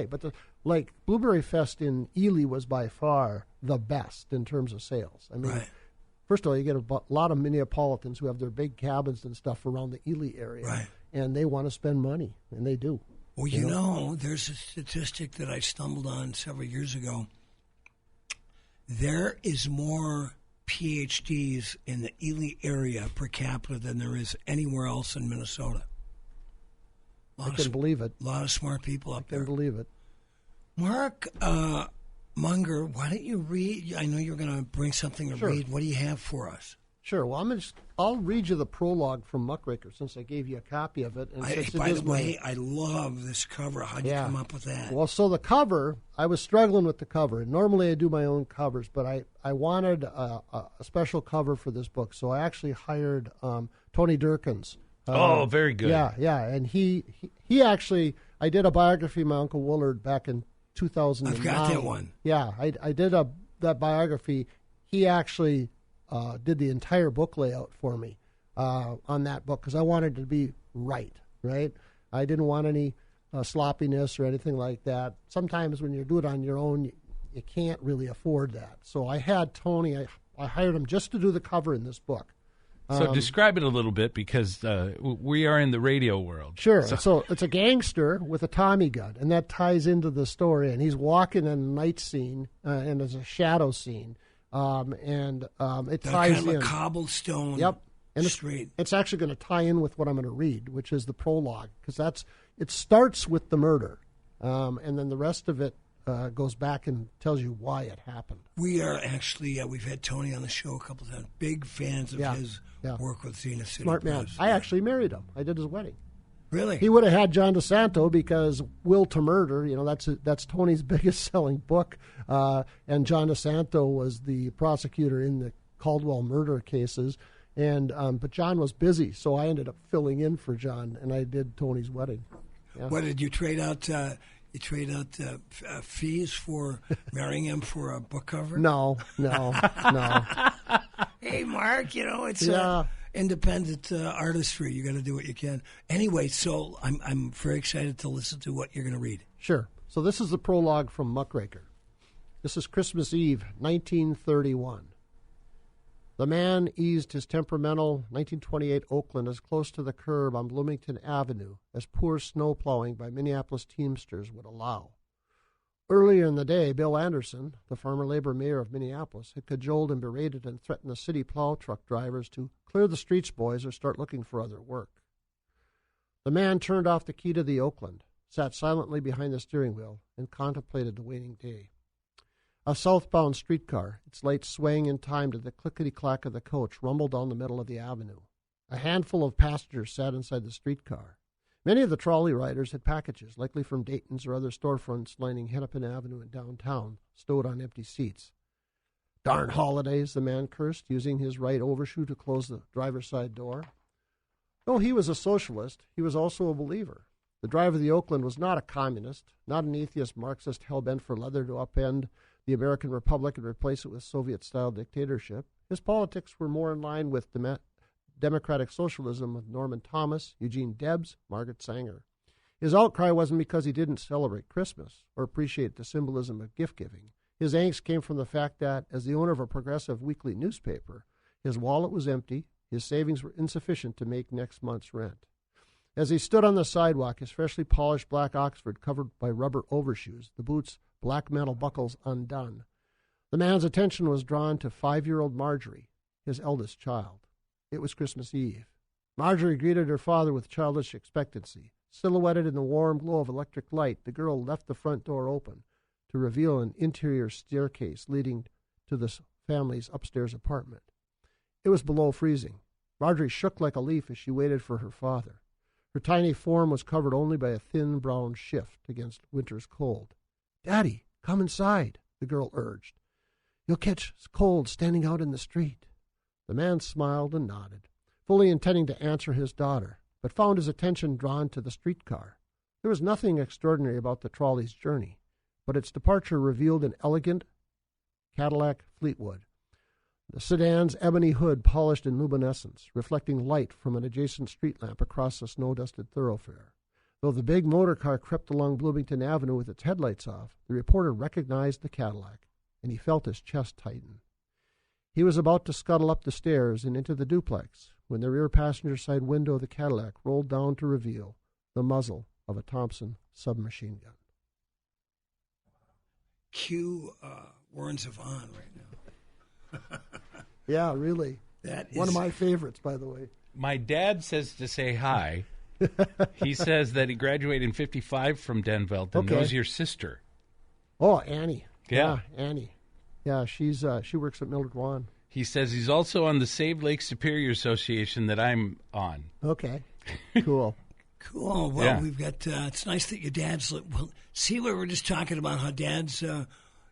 But like Blueberry Fest in Ely was by far the best in terms of sales. I mean, first of all, you get a lot of Minneapolitans who have their big cabins and stuff around the Ely area, and they want to spend money, and they do. Well, there's a statistic that I stumbled on several years ago. There is more PhDs in the Ely area per capita than there is anywhere else in Minnesota. I can believe it. A lot of smart people up there. I can believe it. Mark Munger, why don't you read? I know you're going to bring something to read. What do you have for us? Sure. Well, I'll read you the prologue from Muckraker since I gave you a copy of it. And By the way, I love this cover. How'd you come up with that? Well, so the cover, I was struggling with the cover. Normally I do my own covers, but I wanted a special cover for this book, so I actually hired Tony Durkins. Very good. Yeah, and he actually, I did a biography of my Uncle Willard back in 2009. I've got that one. Yeah, I did that biography. He actually did the entire book layout for me on that book because I wanted it to be right? I didn't want any sloppiness or anything like that. Sometimes when you do it on your own, you can't really afford that. So I had Tony, I hired him just to do the cover in this book. So describe it a little bit because we are in the radio world. Sure. So it's a gangster with a Tommy gun, and that ties into the story. And he's walking in a night scene, and there's a shadow scene. It ties kind of in. a cobblestone. Yep. And street. It's actually going to tie in with what I'm going to read, which is the prologue, because it starts with the murder, and then the rest of it goes back and tells you why it happened. We are actually we've had Tony on the show a couple of times. Big fans of his work with Zenith City. Smart man. Press. I actually married him. I did his wedding. Really? He would have had John DeSanto because Will to Murder, that's Tony's biggest selling book, and John DeSanto was the prosecutor in the Caldwell murder cases, but John was busy, so I ended up filling in for John, and I did Tony's wedding. Yeah. What did you trade out? Fees for marrying him for a book cover? No. Hey, Mark, it's independent artistry. You got to do what you can. Anyway, so I'm very excited to listen to what you're going to read. Sure. So this is the prologue from Muckraker. This is Christmas Eve, 1931. The man eased his temperamental 1928 Oakland as close to the curb on Bloomington Avenue as poor snow plowing by Minneapolis Teamsters would allow. Earlier in the day, Bill Anderson, the former labor mayor of Minneapolis, had cajoled and berated and threatened the city plow truck drivers to clear the streets, boys, or start looking for other work. The man turned off the key to the Oakland, sat silently behind the steering wheel, and contemplated the waning day. A southbound streetcar, its lights swaying in time to the clickety-clack of the coach, rumbled down the middle of the avenue. A handful of passengers sat inside the streetcar. Many of the trolley riders had packages, likely from Dayton's or other storefronts lining Hennepin Avenue in downtown, stowed on empty seats. Darn holidays, the man cursed, using his right overshoe to close the driver's side door. Though he was a socialist, he was also a believer. The driver of the Oakland was not a communist, not an atheist Marxist hell-bent for leather to upend the American Republic and replace it with Soviet-style dictatorship. His politics were more in line with democratic socialism of Norman Thomas, Eugene Debs, Margaret Sanger. His outcry wasn't because he didn't celebrate Christmas or appreciate the symbolism of gift-giving. His angst came from the fact that, as the owner of a progressive weekly newspaper, his wallet was empty, his savings were insufficient to make next month's rent. As he stood on the sidewalk, his freshly polished black Oxford covered by rubber overshoes, the boots' black metal buckles undone, the man's attention was drawn to 5-year-old Marjorie, his eldest child. It was Christmas Eve. Marjorie greeted her father with childish expectancy. Silhouetted in the warm glow of electric light, the girl left the front door open to reveal an interior staircase leading to the family's upstairs apartment. It was below freezing. Marjorie shook like a leaf as she waited for her father. Her tiny form was covered only by a thin brown shift against winter's cold. "Daddy, come inside," the girl urged. "You'll catch cold standing out in the street." The man smiled and nodded, fully intending to answer his daughter, but found his attention drawn to the streetcar. There was nothing extraordinary about the trolley's journey, but its departure revealed an elegant Cadillac Fleetwood. The sedan's ebony hood polished in luminescence, reflecting light from an adjacent street lamp across the snow-dusted thoroughfare. Though the big motor car crept along Bloomington Avenue with its headlights off, the reporter recognized the Cadillac, and he felt his chest tighten. He was about to scuttle up the stairs and into the duplex when the rear passenger side window of the Cadillac rolled down to reveal the muzzle of a Thompson submachine gun. Cue Warren Zevon right now. Yeah, really. That is one of my favorites, by the way. My dad says to say hi. He says that he graduated in 55 from Denvelt and knows your sister. Oh, Annie. Yeah. Annie. Yeah, she works at Mildred Wan. He says he's also on the Save Lake Superior Association that I'm on. Okay, cool. Cool. Well, we've got. It's nice that your dad's. Well, see, we were just talking about how dads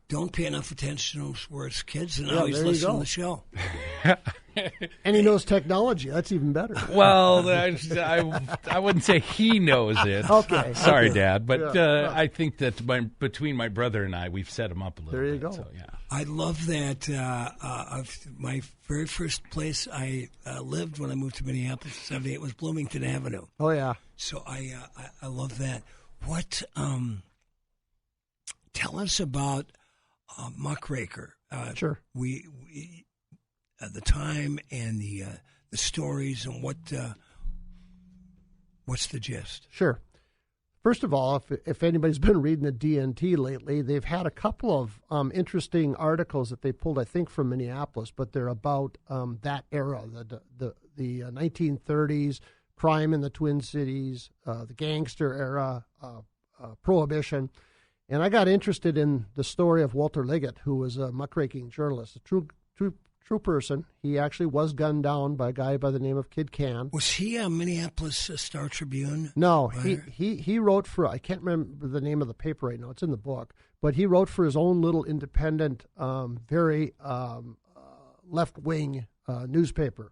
don't pay enough attention to his kids, and now he's listening to the show. And he knows technology. That's even better. Well, I wouldn't say he knows it. Okay. Sorry, Dad, but I think that between my brother and I, we've set him up a little bit. There you go. So, yeah. I love that. Of my very first place I lived when I moved to Minneapolis in '78 was Bloomington Avenue. Oh, yeah. So I love that. What? Tell us about Muckraker. Sure. We the time and the stories and what's the gist? Sure. First of all, if anybody's been reading the DNT lately, they've had a couple of interesting articles that they pulled, I think, from Minneapolis, but they're about that era, the 1930s, crime in the Twin Cities, the gangster era, Prohibition. And I got interested in the story of Walter Liggett, who was a muckraking journalist, a true person. He actually was gunned down by a guy by the name of Kid Can. Was he a Minneapolis Star Tribune? No, writer? he wrote for, I can't remember the name of the paper right now. It's in the book. But he wrote for his own little independent, very left-wing newspaper.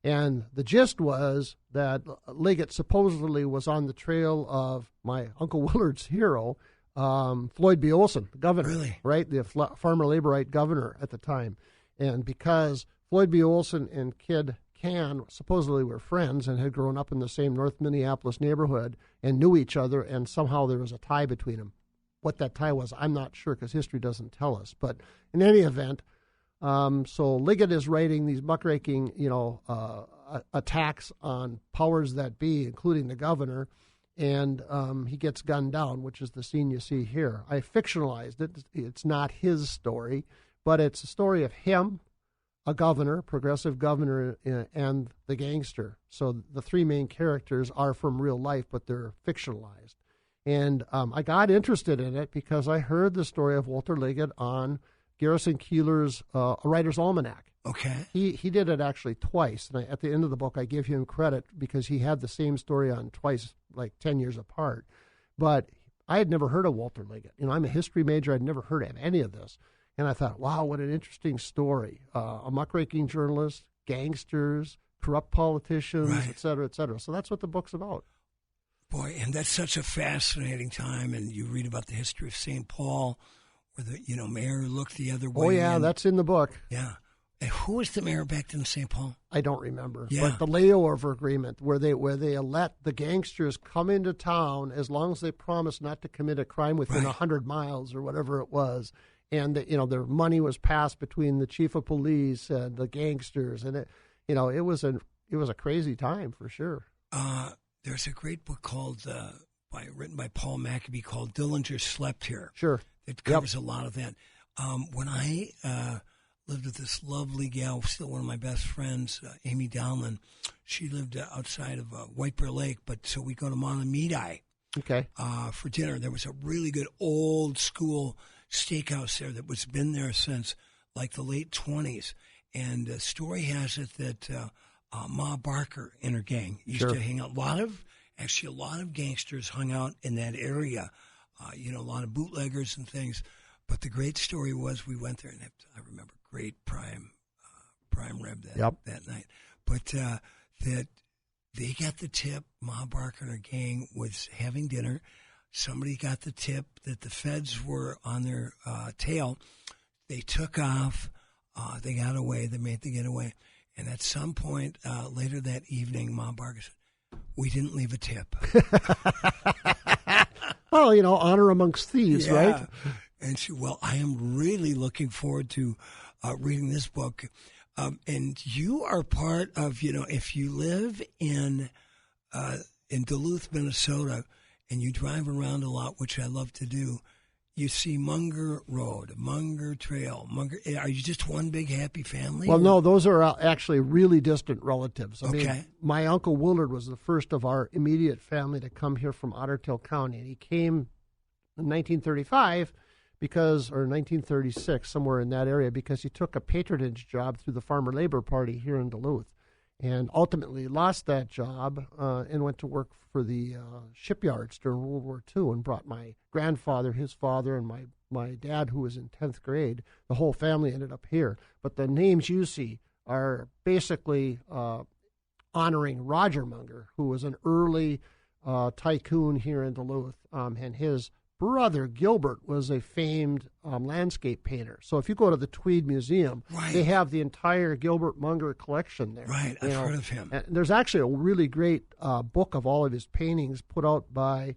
And the gist was that Liggett supposedly was on the trail of my Uncle Willard's hero, Floyd B. Olson, the governor, really? Right? The farmer laborite governor at the time. And because Floyd B. Olson and Kid Can supposedly were friends and had grown up in the same North Minneapolis neighborhood and knew each other, and somehow there was a tie between them. What that tie was, I'm not sure because history doesn't tell us. But in any event, so Liggett is writing these muckraking, attacks on powers that be, including the governor, and he gets gunned down, which is the scene you see here. I fictionalized it. It's not his story. But it's a story of him, a governor, progressive governor, and the gangster. So the three main characters are from real life, but they're fictionalized. And I got interested in it because I heard the story of Walter Liggett on Garrison Keillor's A Writer's Almanac. Okay. He did it actually twice. And at the end of the book, I give him credit because he had the same story on twice, like 10 years apart. But I had never heard of Walter Liggett. I'm a history major. I'd never heard of any of this. And I thought, wow, what an interesting story. A muckraking journalist, gangsters, corrupt politicians, right, et cetera, et cetera. So that's what the book's about. Boy, and that's such a fascinating time. And you read about the history of St. Paul, where the mayor looked the other way. Oh, yeah, that's in the book. Yeah. And who was the mayor back then in St. Paul? I don't remember. Yeah. But the layover agreement where they let the gangsters come into town as long as they promise not to commit a crime within 100 miles or whatever it was. And their money was passed between the chief of police and the gangsters, and it was a crazy time for sure. There's a great book written by Paul Maccabee called Dillinger Slept Here. Sure, it covers a lot of that. When I lived with this lovely gal, still one of my best friends, Amy Downland, she lived outside of White Bear Lake, but so we go to Montemedi. Okay. For dinner. There was a really good old school steakhouse there that was been there since like the late 20s. And the story has it that Ma Barker and her gang used to hang out. A lot of gangsters hung out in that area. A lot of bootleggers and things. But the great story was we went there, and I remember great prime rib that night. But that they got the tip. Ma Barker and her gang was having dinner. Somebody got the tip that the feds were on their tail. They took off. They got away. They made the getaway. And at some point later that evening, Ma Barker said, "We didn't leave a tip." Well, honor amongst thieves, right? And she, I am really looking forward to reading this book. And you are part of, if you live in Duluth, Minnesota, and you drive around a lot, which I love to do, you see Munger Road, Munger Trail. Are you just one big happy family? Well, no, those are actually really distant relatives. I mean, my Uncle Willard was the first of our immediate family to come here from Otter Tail County. And he came in 1935 or 1936, somewhere in that area, because he took a patronage job through the Farmer Labor Party here in Duluth, and ultimately lost that job and went to work for the shipyards during World War II, and brought my grandfather, his father, and my dad, who was in 10th grade. The whole family ended up here. But the names you see are basically honoring Roger Munger, who was an early tycoon here in Duluth, and his brother Gilbert was a famed landscape painter. So if you go to the Tweed Museum, they have the entire Gilbert Munger collection there. Right, I've heard of him. And there's actually a really great book of all of his paintings put out by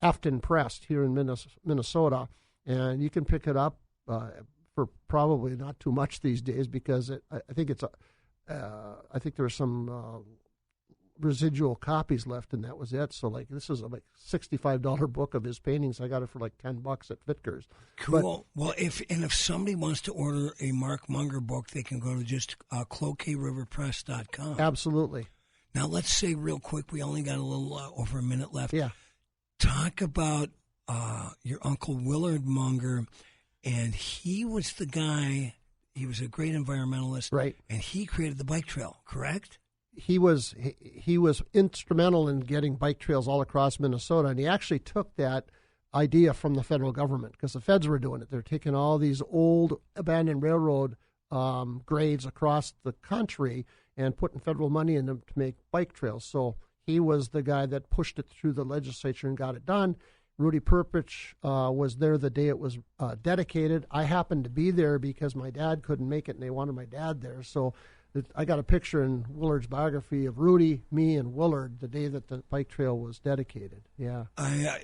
Afton Press here in Minnesota, and you can pick it up for probably not too much these days, because I think there's some residual copies left, and that was it. So this is a $65 book of his paintings. I got it for $10 at Fitger's. Cool. Well, if somebody wants to order a Mark Munger book, they can go to just cloquetriverpress.com. Absolutely. Now let's say real quick, we only got a little over a minute left. Yeah. Talk about your Uncle Willard Munger, and he was the guy. He was a great environmentalist, right? And he created the bike trail, correct? He was instrumental in getting bike trails all across Minnesota, and he actually took that idea from the federal government, because the feds were doing it. They're taking all these old abandoned railroad grades across the country and putting federal money in them to make bike trails. So he was the guy that pushed it through the legislature and got it done. Rudy Perpich was there the day it was dedicated. I happened to be there because my dad couldn't make it, and they wanted my dad there. So I got a picture in Willard's biography of Rudy, me, and Willard the day that the bike trail was dedicated. Yeah.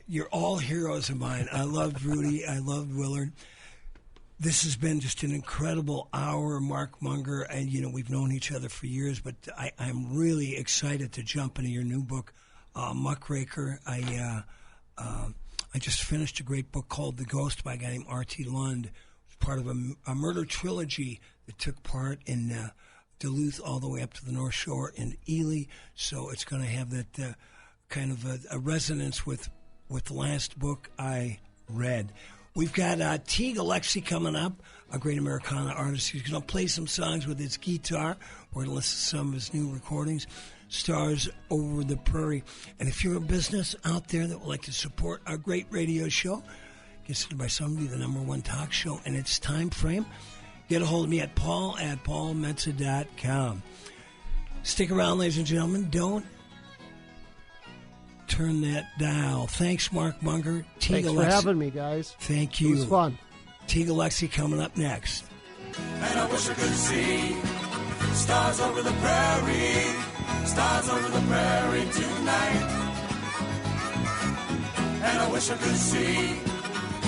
You're all heroes of mine. I loved Rudy. I loved Willard. This has been just an incredible hour, Mark Munger, and we've known each other for years, but I'm really excited to jump into your new book, Muckraker. I just finished a great book called The Ghost by a guy named R.T. Lund. It's part of a murder trilogy that took part in Duluth all the way up to the North Shore in Ely. So it's going to have that kind of a resonance with the last book I read. We've got Teague Alexi coming up, a great Americana artist. He's going to play some songs with his guitar. We're going to listen to some of his new recordings. Stars Over the Prairie. And if you're a business out there that would like to support our great radio show, considered by somebody the #1 talk show in its time frame, get a hold of me at paul@paulmetsa.com. Stick around, ladies and gentlemen. Don't turn that dial. Thanks, Mark Munger. Thanks for having me, guys. Thank you. It was fun. Teague Alexi coming up next. And I wish I could see stars over the prairie, stars over the prairie tonight. And I wish I could see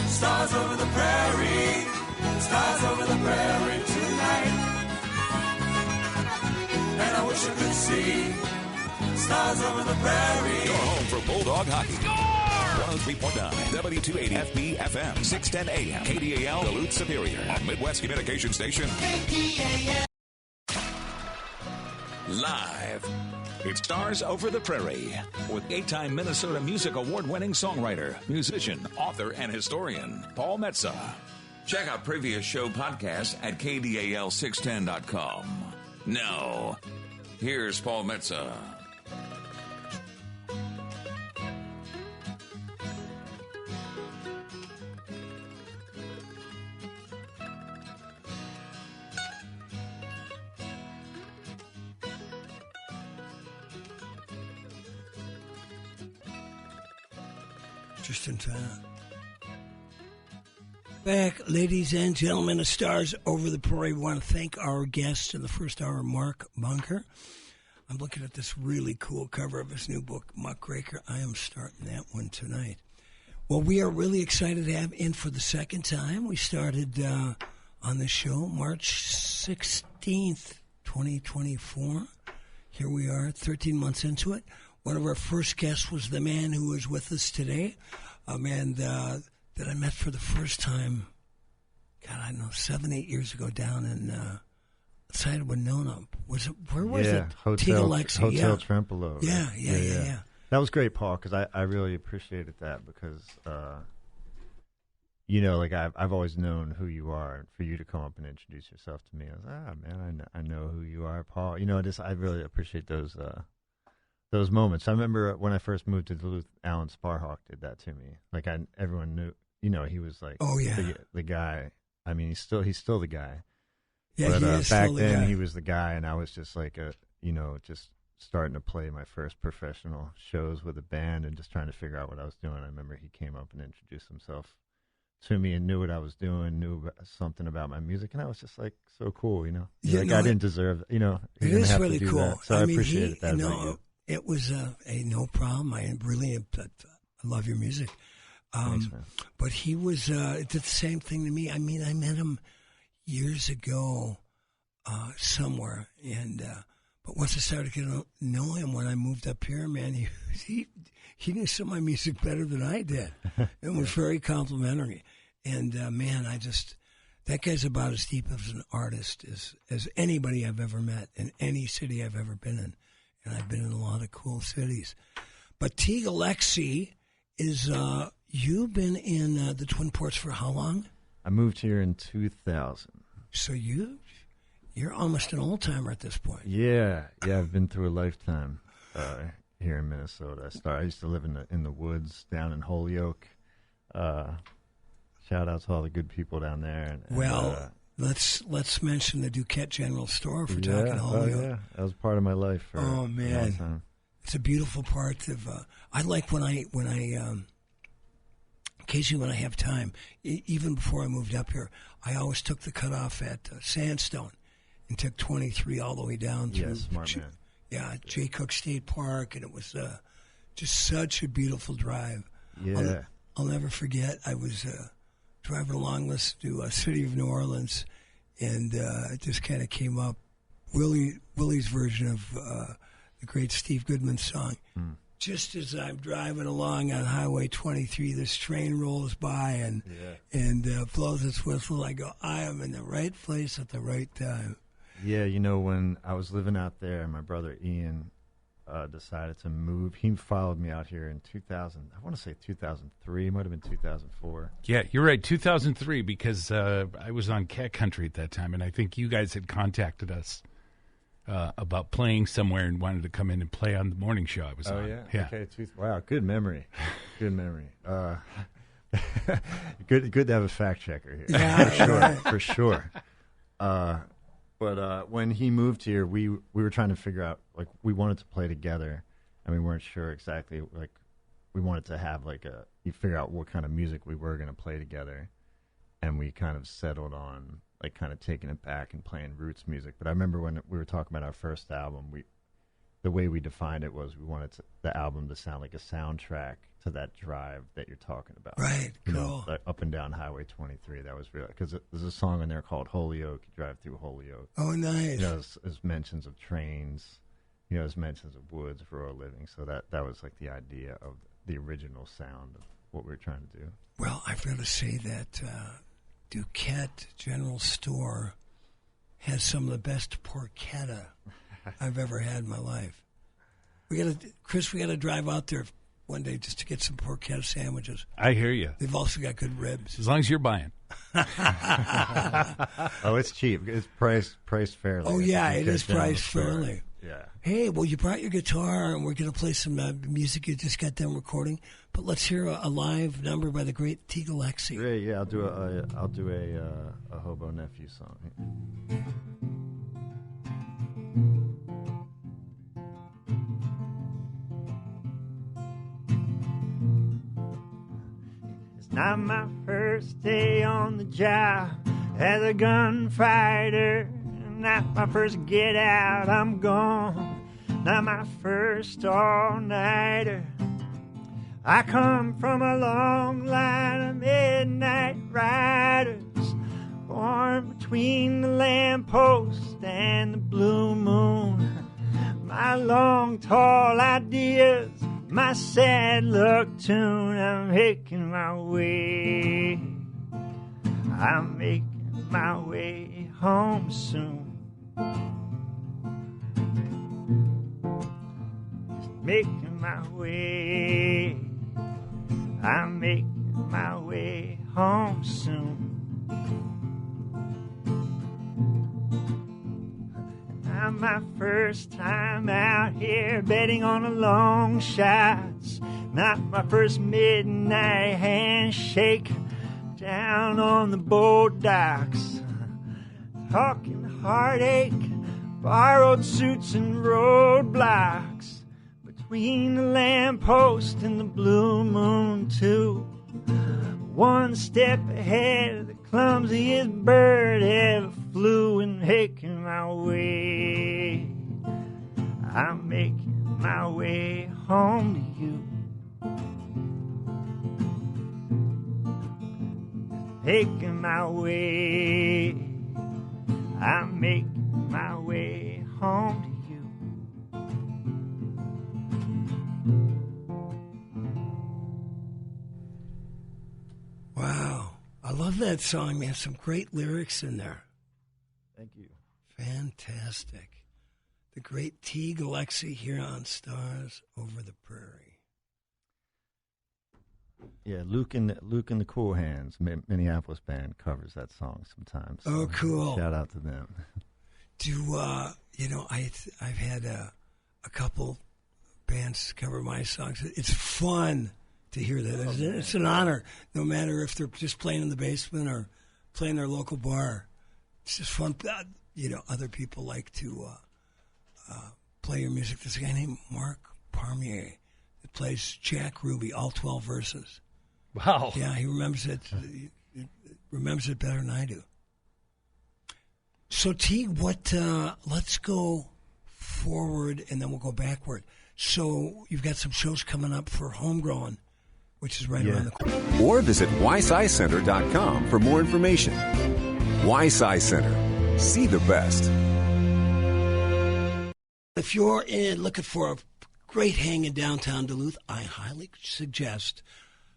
stars over the prairie, stars over the prairie tonight. And I wish I could see stars over the prairie. Your home for Bulldog hockey. Score! 103.9 W280 FB FM 610 AM KDAL Duluth Superior, Midwest Communication Station. KDAL. Live. It Stars Over the Prairie with 8-time Minnesota Music Award-winning songwriter, musician, author, and historian Paul Metsa. Check out previous show podcasts at KDAL610.com. Now, here's Paul Metsa. Just in time. Back, ladies and gentlemen, of Stars Over the Prairie. We want to thank our guest in the first hour, Mark Munger. I'm looking at this really cool cover of his new book, Muckraker. I am starting that one tonight. Well, we are really excited to have in for the second time. We started on the show March 16th, 2024. Here we are, 13 months into it. One of our first guests was the man who was with us today, a man that I met for the first time, God, I don't know, 7-8 years ago down in outside of Winona. Where was it? Hotel yeah. Trempolo. Right? Yeah. That was great, Paul, because I really appreciated that because, like I've always known who you are, and for you to come up and introduce yourself to me, I was man, I know who you are, Paul. I really appreciate those moments. I remember when I first moved to Duluth, Alan Sparhawk did that to me. Like everyone knew, he was like, oh yeah, the guy. I mean, he's still the guy. Yeah, but he is back still the then guy. he was the guy, and I was just like just starting to play my first professional shows with a band and just trying to figure out what I was doing. I remember he came up and introduced himself to me and knew what I was doing, knew something about my music, and I was just like, so cool, I didn't deserve, he it didn't is have really to do cool. that. So I appreciated that. It was a no problem. I love your music. Thanks, man. But he was did the same thing to me. I mean, I met him years ago somewhere, and but once I started getting to know him, when I moved up here, man, he knew some of my music better than I did. It was very complimentary, and man, that guy's about as deep as an artist as anybody I've ever met in any city I've ever been in, and I've been in a lot of cool cities. But Teague Alexi is you've been in the Twin Ports for how long? I moved here in 2000. So you're almost an old timer at this point. Yeah, I've been through a lifetime here in Minnesota. I used to live in the woods down in Holyoke. Shout out to all the good people down there. Let's mention the Duquette General Store for talking Holyoke. Oh, yeah, that was part of my life for a long time. It's a beautiful part of. I like when I occasionally when I have time, even before I moved up here, I always took the cutoff at Sandstone and took 23 all the way down through. Smart man. Yeah, Jay Cook State Park, and it was just such a beautiful drive. Yeah. I'll never forget. I was driving along this to City of New Orleans, and it just kind of came up. Willie's version of the great Steve Goodman song. Just as I'm driving along on Highway 23, this train rolls by and blows its whistle. I go, I am in the right place at the right time. Yeah, when I was living out there, my brother Ian decided to move. He followed me out here in 2000. I want to say 2003. It might have been 2004. Yeah, you're right, 2003, because I was on Cat Country at that time, and I think you guys had contacted us about playing somewhere and wanted to come in and play on the morning show I was on. Oh, yeah? Okay, wow, good memory. Good memory. Good to have a fact checker here. Yeah, for sure. But when he moved here, we were trying to figure out, like, we wanted to play together, and we weren't sure exactly, like, we wanted to have, like, you figure out what kind of music we were going to play together, and we kind of settled on, like, kind of taking it back and playing roots music. But I remember when we were talking about our first album, the way we defined it was we wanted the album to sound like a soundtrack to that drive that you're talking about. Right, cool. Like up and down Highway 23. That was real. Because there's a song in there called Holyoke. You drive through Holyoke. Oh, nice. There's mentions of trains. There's mentions of woods, rural living. So that was like the idea of the original sound of what we were trying to do. Well, I've got to say that Duquette General Store has some of the best porchetta I've ever had in my life. Chris, we got to drive out there one day just to get some porchetta sandwiches. I hear you. They've also got good ribs. As long as you're buying. Oh, it's cheap. It's priced fairly. Oh, yeah, it is priced fairly. Yeah. Hey, well, you brought your guitar, and we're going to play some music you just got done recording. But let's hear a live number by the great Teague Alexi. Great, yeah. I'll do a Hobo Nephew song. It's not my first day on the job as a gunfighter. Not my first get out, I'm gone. Not my first all-nighter. I come from a long line of midnight riders, born between the lamppost and the blue moon. My long, tall ideas, my sad luck tune. I'm making my way. I'm making my way home soon. Making my way. I'm making my way home soon. Now my first time out here betting on the long shots. Not my first midnight handshake down on the boat docks. Talking heartache, borrowed suits and roadblocks. Between the lamppost and the blue moon too. One step ahead of the clumsiest bird ever flew, and making my way. I'm making my way home to you. Making my way. I'm making my way home to you. Wow. I love that song, man. Some great lyrics in there. Thank you. Fantastic. The great T. Gillespie here on Stars Over the Prairie. Yeah, Luke and the Cool Hands, Minneapolis band, covers that song sometimes. Oh, cool! Shout out to them. I've had a couple bands cover my songs. It's fun to hear that. It's an honor, no matter if they're just playing in the basement or playing their local bar. It's just fun. Other people like to play your music. There's a guy named Mark Parmier that plays Jack Ruby, all 12 verses. Wow. Yeah, he remembers it. He remembers it better than I do. So, T, let's go forward and then we'll go backward. So, you've got some shows coming up for Homegrown, which is right around the corner. Or visit WiseEyeCenter.com for more information. Wise Eye Center. See the best. If you're looking for a great hang in downtown Duluth, I highly suggest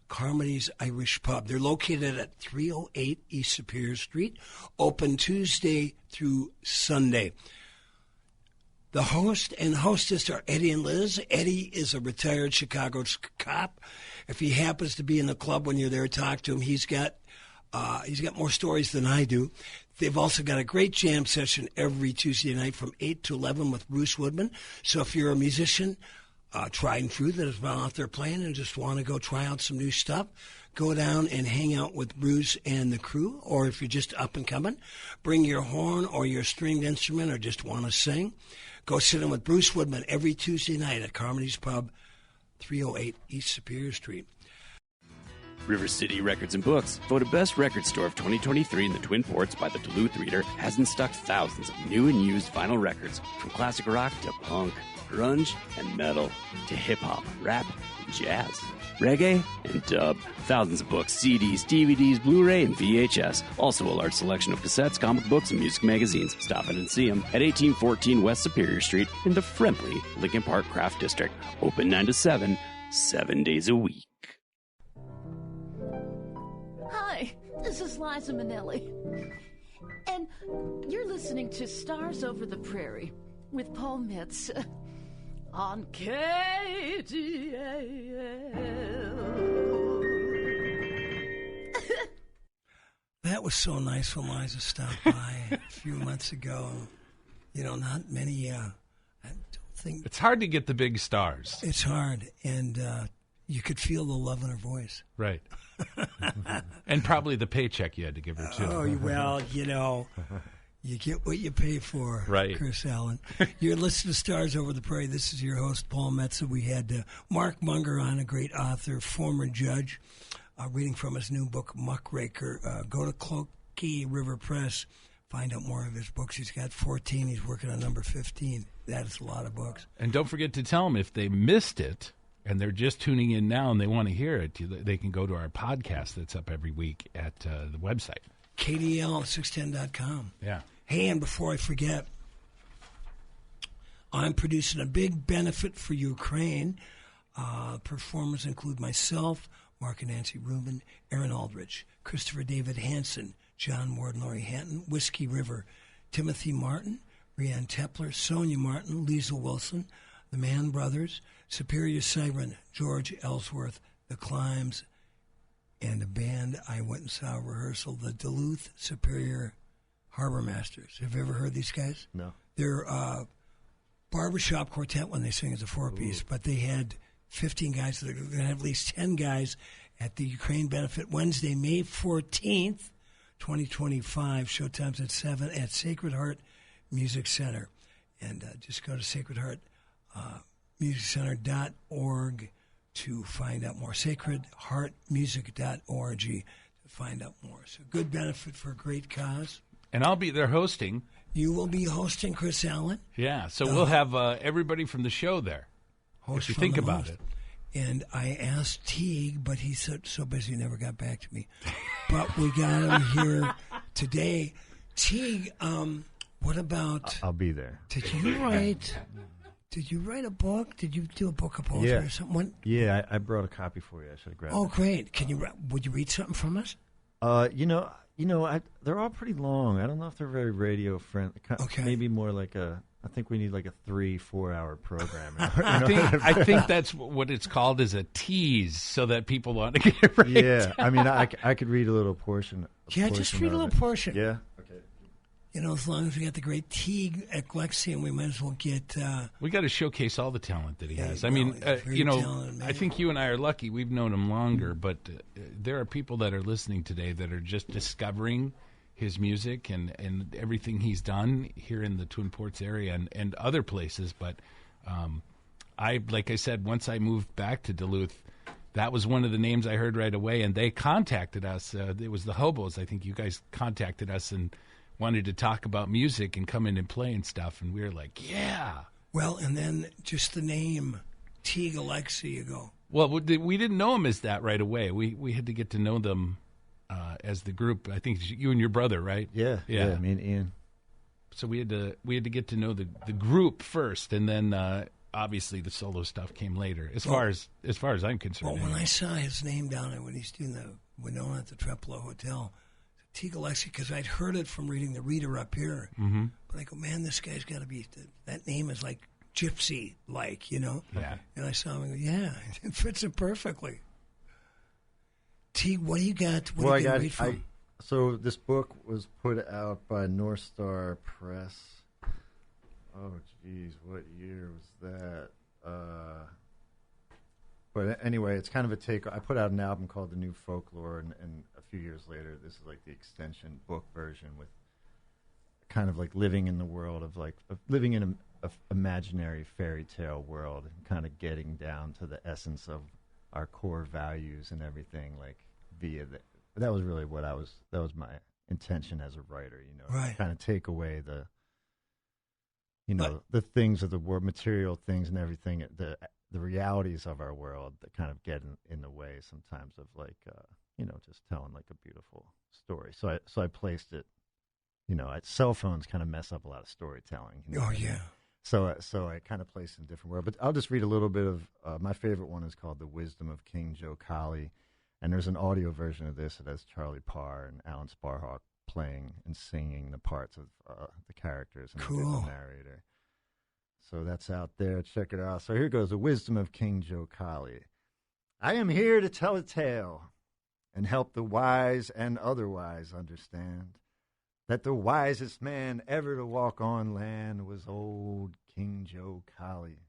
Carmody's Irish Pub. They're located at 308 East Superior Street, open Tuesday through Sunday. The host and hostess are Eddie and Liz. Eddie is a retired Chicago cop. If he happens to be in the club when you're there, talk to him. He's got more stories than I do. They've also got a great jam session every Tuesday night from 8 to 11 with Bruce Woodman. So if you're a musician, tried and true, that has been out there playing and just want to go try out some new stuff, go down and hang out with Bruce and the crew. Or if you're just up and coming, bring your horn or your stringed instrument or just want to sing. Go sit in with Bruce Woodman every Tuesday night at Carmody's Pub, 308 East Superior Street. River City Records and Books, voted best record store of 2023 in the Twin Ports by the Duluth Reader, has in stock thousands of new and used vinyl records, from classic rock to punk, grunge and metal, to hip-hop, rap, jazz, reggae, and dub. Thousands of books, CDs, DVDs, Blu-ray, and VHS. Also a large selection of cassettes, comic books, and music magazines. Stop in and see them at 1814 West Superior Street in the friendly Lincoln Park Craft District. Open 9 to 7, 7 days a week. Hi, this is Liza Minnelli. And you're listening to Stars Over the Prairie with Paul Metsa on KDAL. That was so nice when Liza stopped by a few months ago. Not many, I don't think. It's hard to get the big stars. It's hard, and you could feel the love in her voice. Right. And probably the paycheck you had to give her, too. Oh, well, you get what you pay for, right, Chris Allen. You're listening to Stars Over the Prairie. This is your host, Paul Metsa. We had Mark Munger on, a great author, former judge, reading from his new book, Muckraker. Go to Cloquet River Press. Find out more of his books. He's got 14. He's working on number 15. That is a lot of books. And don't forget to tell them if they missed it and they're just tuning in now and they want to hear it, they can go to our podcast that's up every week at the website. KDL610.com. Yeah. Hey, and before I forget, I'm producing a big benefit for Ukraine. Performers include myself, Mark and Nancy Rubin, Aaron Aldrich, Christopher David Hansen, John Ward and Laurie Hatton, Whiskey River, Timothy Martin, Rianne Tepler, Sonia Martin, Liesl Wilson, the Mann Brothers, Superior Siren, George Ellsworth, The Climbs, and a band I went and saw rehearsal, the Duluth Superior Harbor Masters. Have you ever heard these guys? No. They're a barbershop quartet when they sing as a four-piece, but they had 15 guys. So they're going to have at least 10 guys at the Ukraine Benefit Wednesday, May 14th, 2025. Showtime's at 7 at Sacred Heart Music Center. And just go to sacredheartmusiccenter.org to find out more. sacredheartmusic.org to find out more. So good benefit for a great cause. And I'll be there hosting. You will be hosting, Chris Allen. Yeah, so we'll have everybody from the show there. If you think about it. And I asked Teague, but he's so busy he never got back to me. But we got him here today. Teague, what about... I'll be there. Did you write a book? Did you do a book of poetry or something? Yeah, I brought a copy for you. I should have grabbed it. Oh, great. Would you read something from us? They're all pretty long. I don't know if they're very radio friendly. Okay. Maybe more like I think we need like a 3-4 hour program. I think that's what it's called, is a tease, so that people want to get it right. Yeah, I mean, I could read a little portion. Just read a little portion. Yeah. Okay. As long as we got the great Teague at Glexian, we might as well get... we got to showcase all the talent that he has. I think you and I are lucky. We've known him longer, but there are people that are listening today that are just discovering his music and everything he's done here in the Twin Ports area and other places. But like I said, once I moved back to Duluth, that was one of the names I heard right away, and they contacted us. It was the Hobos. I think you guys contacted us and wanted to talk about music and come in and play and stuff, and we were like, yeah. Well, and then just the name, Teague Alexi, you go. Well, we didn't know him as that right away. We had to get to know them as the group. I think you and your brother, right? Yeah, me and Ian. So we had to get to know the group first, and then obviously the solo stuff came later. As far as I'm concerned. Well, when I saw his name down there when he's doing the Winona at the Treplo Hotel, Teague Alexi, because I'd heard it from reading the Reader up here. Mm-hmm. But I go, man, this guy's got to be, that name is like gypsy-like, Yeah. And I saw him and go, yeah, it fits it perfectly. Teague, what do you got? What are you going to read from? So this book was put out by North Star Press. Oh, geez, what year was that? But anyway, it's kind of a take. I put out an album called The New Folklore, and a few years later, this is like the extension book version with kind of like living in the world of living in an imaginary fairy tale world and kind of getting down to the essence of our core values and everything, like via the. That was really that was my intention as a writer, right. Kind of take away the things of the world, material things and everything, the realities of our world that kind of get in the way sometimes of just telling like a beautiful story. So I placed it, cell phones kind of mess up a lot of storytelling. Oh yeah. So I kind of placed it in a different way. But I'll just read a little bit of my favorite one is called The Wisdom of King Joe Colley. And there's an audio version of this that has Charlie Parr and Alan Sparhawk playing and singing the parts of the characters and cool. the narrator. So that's out there. Check it out. So here goes The Wisdom of King Joe Colley. I am here to tell a tale and help the wise and otherwise understand that the wisest man ever to walk on land was old King Joe Colley.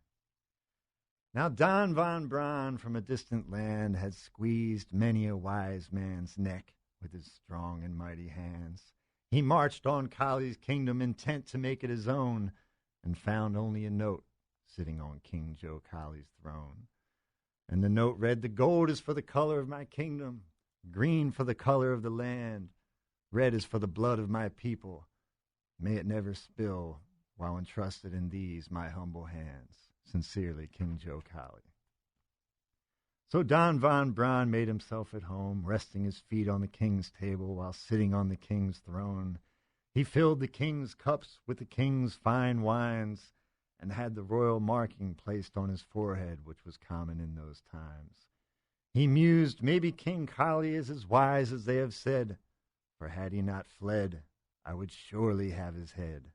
Now Don von Braun from a distant land had squeezed many a wise man's neck with his strong and mighty hands. He marched on Colley's kingdom intent to make it his own, and found only a note sitting on King Joe Colley's throne. And the note read, "The gold is for the color of my kingdom, green for the color of the land, red is for the blood of my people. May it never spill while entrusted in these my humble hands. Sincerely, King Joe Colley." So Don von Braun made himself at home, resting his feet on the king's table while sitting on the king's throne. He filled the king's cups with the king's fine wines and had the royal marking placed on his forehead, which was common in those times. He mused, maybe King Colley is as wise as they have said, for had he not fled, I would surely have his head.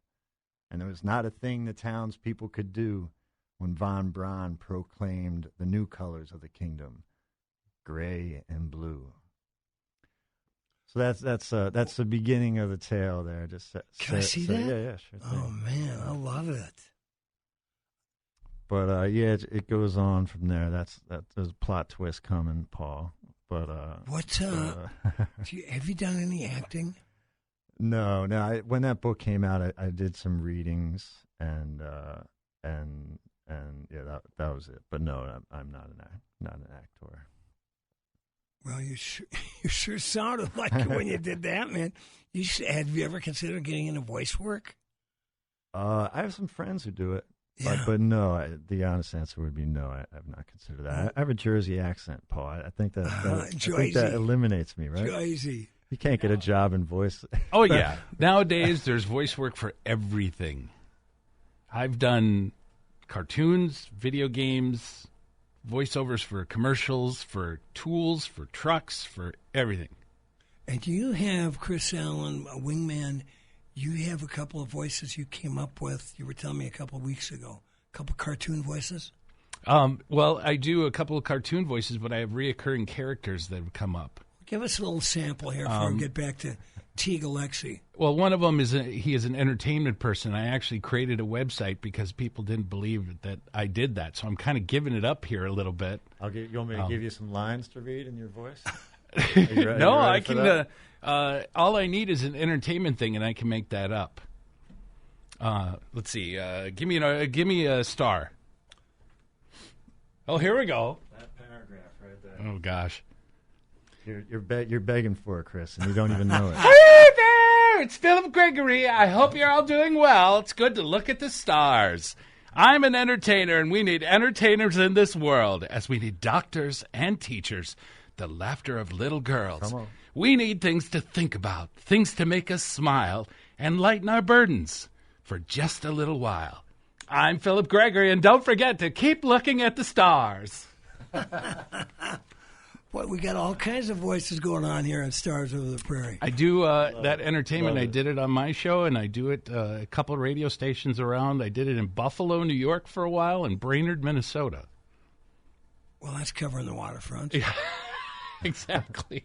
And there was not a thing the townspeople could do when von Braun proclaimed the new colors of the kingdom, gray and blue. So that's the beginning of the tale there. Can I see that? Yeah, sure. Oh man, I love it. But it goes on from there. There's a plot twist coming, Paul. But have you done any acting? No. When that book came out, I did some readings and yeah, that was it. But no, I'm not an actor. Well, you sure sounded like it when you did that, man. Have you ever considered getting into voice work? I have some friends who do it, yeah. but no. The honest answer would be no. I've not considered that. I have a Jersey accent, Paul. I think that eliminates me, right? Jersey. You can't get a job in voice. Oh yeah, nowadays there's voice work for everything. I've done cartoons, video games, voiceovers for commercials, for tools, for trucks, for everything. And you have, Chris Allen, a wingman, you have a couple of voices you came up with, you were telling me a couple of weeks ago, a couple of cartoon voices? Well, I do a couple of cartoon voices, but I have reoccurring characters that have come up. Give us a little sample here before we get back to Teague Alexi. Well, one of them he is an entertainment person. I actually created a website because people didn't believe that I did that. So I'm kind of giving it up here a little bit. You want me to give you some lines to read in your voice? No, I can. All I need is an entertainment thing, and I can make that up. Let's see. Give me a star. Oh, here we go. That paragraph right there. Oh gosh. You're begging for it, Chris, and you don't even know it. Hey there! It's Philip Gregory. I hope you're all doing well. It's good to look at the stars. I'm an entertainer, and we need entertainers in this world, as we need doctors and teachers, the laughter of little girls. Come on. We need things to think about, things to make us smile, and lighten our burdens for just a little while. I'm Philip Gregory, and don't forget to keep looking at the stars. Boy, we got all kinds of voices going on here on Stars Over the Prairie. I do that entertainment. I did it on my show, and I do it a couple of radio stations around. I did it in Buffalo, New York for a while, and Brainerd, Minnesota. Well, that's covering the waterfront. Yeah, exactly.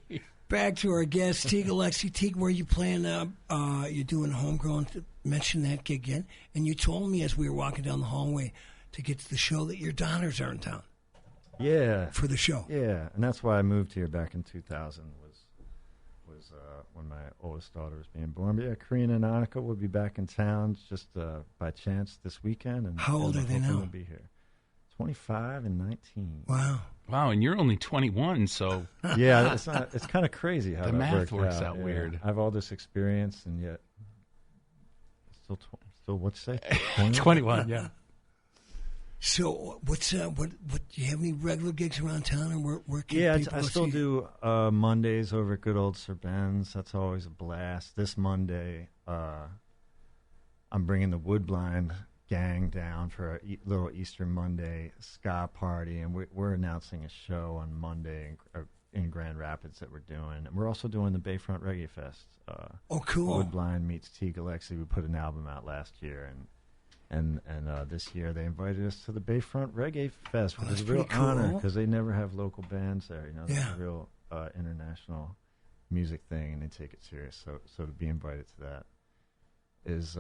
Back to our guest, Teague Alexi. Teague, where you playing now? You're doing Homegrown. Mention that gig again. And you told me as we were walking down the hallway to get to the show that your daughters are in town. Yeah, for the show. Yeah, and that's why I moved here back in 2000. Was when my oldest daughter was being born. But yeah, Karina and Annika will be back in town just by chance this weekend. And how old are they now? Will be here. 25 and 19. Wow, and you're only 21, so yeah, it's kind of crazy how the that math works out. out weird. I have all this experience, and yet still what'd you say? 21, yeah. So what do you have any regular gigs around town, or where can people I still do Mondays over at good old Sir Ben's. That's always a blast. This Monday, I'm bringing the Woodblind gang down for a little Easter Monday ska party, and we're announcing a show on Monday in Grand Rapids that we're doing, and we're also doing the Bayfront Reggae Fest. Oh, cool! Woodblind meets Teague Alexi. We put an album out last year, and this year they invited us to the Bayfront Reggae Fest, which is a real honor because they never have local bands there. It's a real international music thing, and they take it serious. So to be invited to that is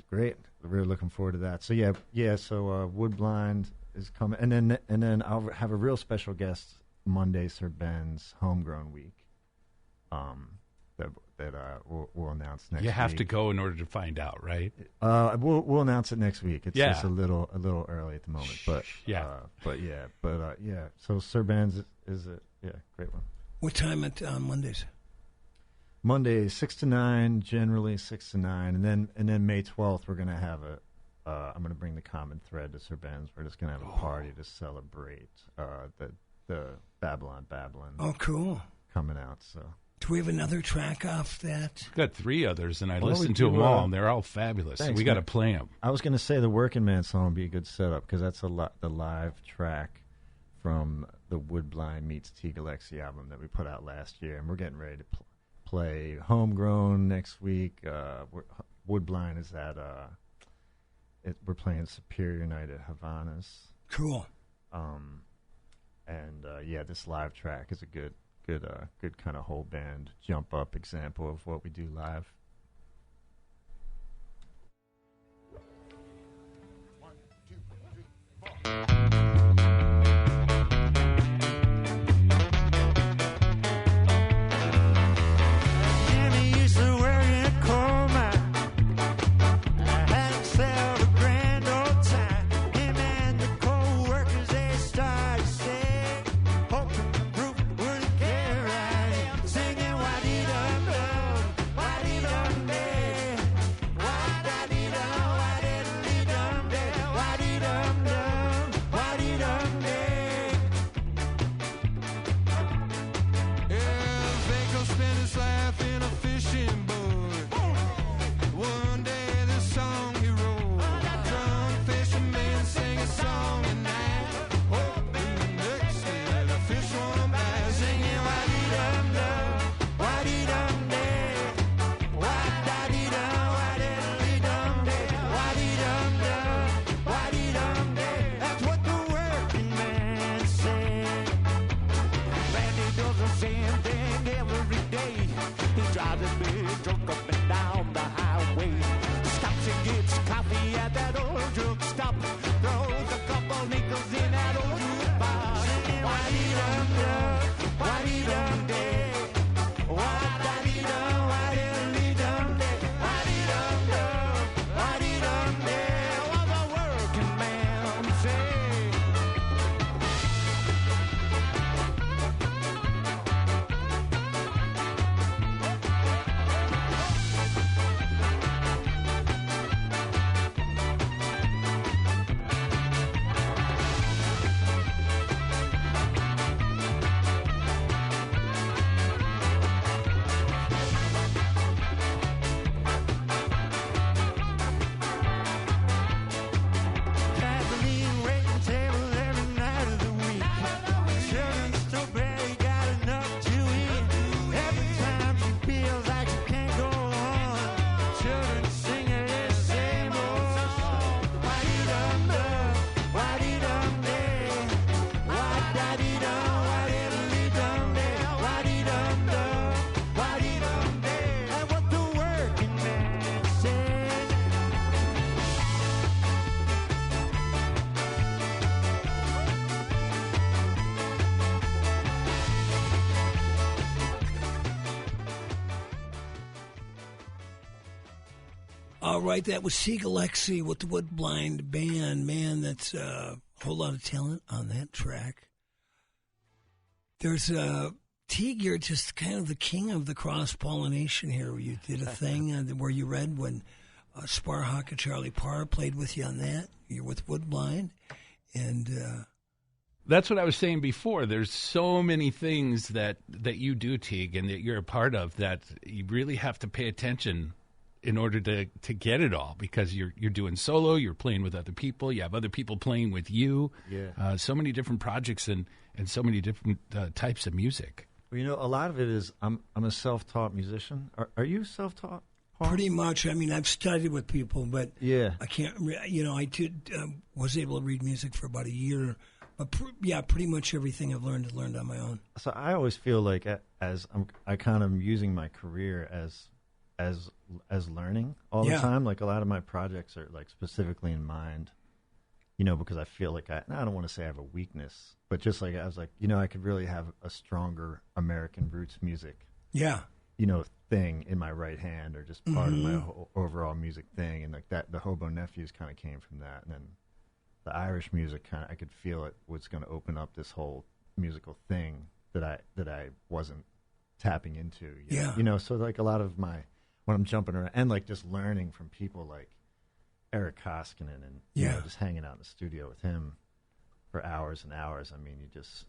great. We're really looking forward to that. So So Woodblind is coming, and then I'll have a real special guest Monday, Sir Ben's Homegrown Week. That we'll announce next week. You have to go in order to find out, right? We'll announce it next week. It's just a little early at the moment, but So Sir Ben's is a great one. What time on Mondays? Monday 6 to 9, generally 6 to 9, and then May 12th we're gonna have I'm gonna bring the common thread to Sir Ben's. We're just gonna have a party to celebrate the Babylon. Oh, cool! Coming out. So. Do we have another track off that? We've got 3 others, and I listened to them all, and they're all fabulous. Thanks, so we got to play them. I was going to say the Working Man song would be a good setup because that's the live track from the Woodblind meets Teague Alexi album that we put out last year, and we're getting ready to play Homegrown next week. Woodblind is at we're playing Superior Night at Havana's. Cool. This live track is a good good kind of whole band jump up example of what we do live. All right, that was Sieg Alexi with the Woodblind Band. Man, that's a whole lot of talent on that track. There's Teague, you're just kind of the king of the cross-pollination here. You did a thing where you read when Sparhawk and Charlie Parr played with you on that. You're with Woodblind. And that's what I was saying before. There's so many things that you do, Teague, and that you're a part of that you really have to pay attention in order to get it all, because you're doing solo, you're playing with other people, you have other people playing with you. Yeah. So many different projects and so many different types of music. Well, you know, a lot of it is I'm a self-taught musician. Are you self-taught, Paul? Pretty much. I mean, I've studied with people, but yeah, I can't. I was able to read music for about a year, but pretty much everything I've learned on my own. So I always feel like I kind of using my career as learning all the time. Like a lot of my projects are like specifically in mind, you know, because I feel like I don't want to say I have a weakness, but just like I was like, you know, I could really have a stronger American roots music, you know, thing in my right hand, or just part of my overall music thing. And like that, the Hobo Nephews kind of came from that. And then the Irish music kind of, I could feel it was going to open up this whole musical thing that I wasn't tapping into. You know, so like a lot of when I'm jumping around and like just learning from people like Eric Koskinen and you know, just hanging out in the studio with him for hours and hours. I mean, you just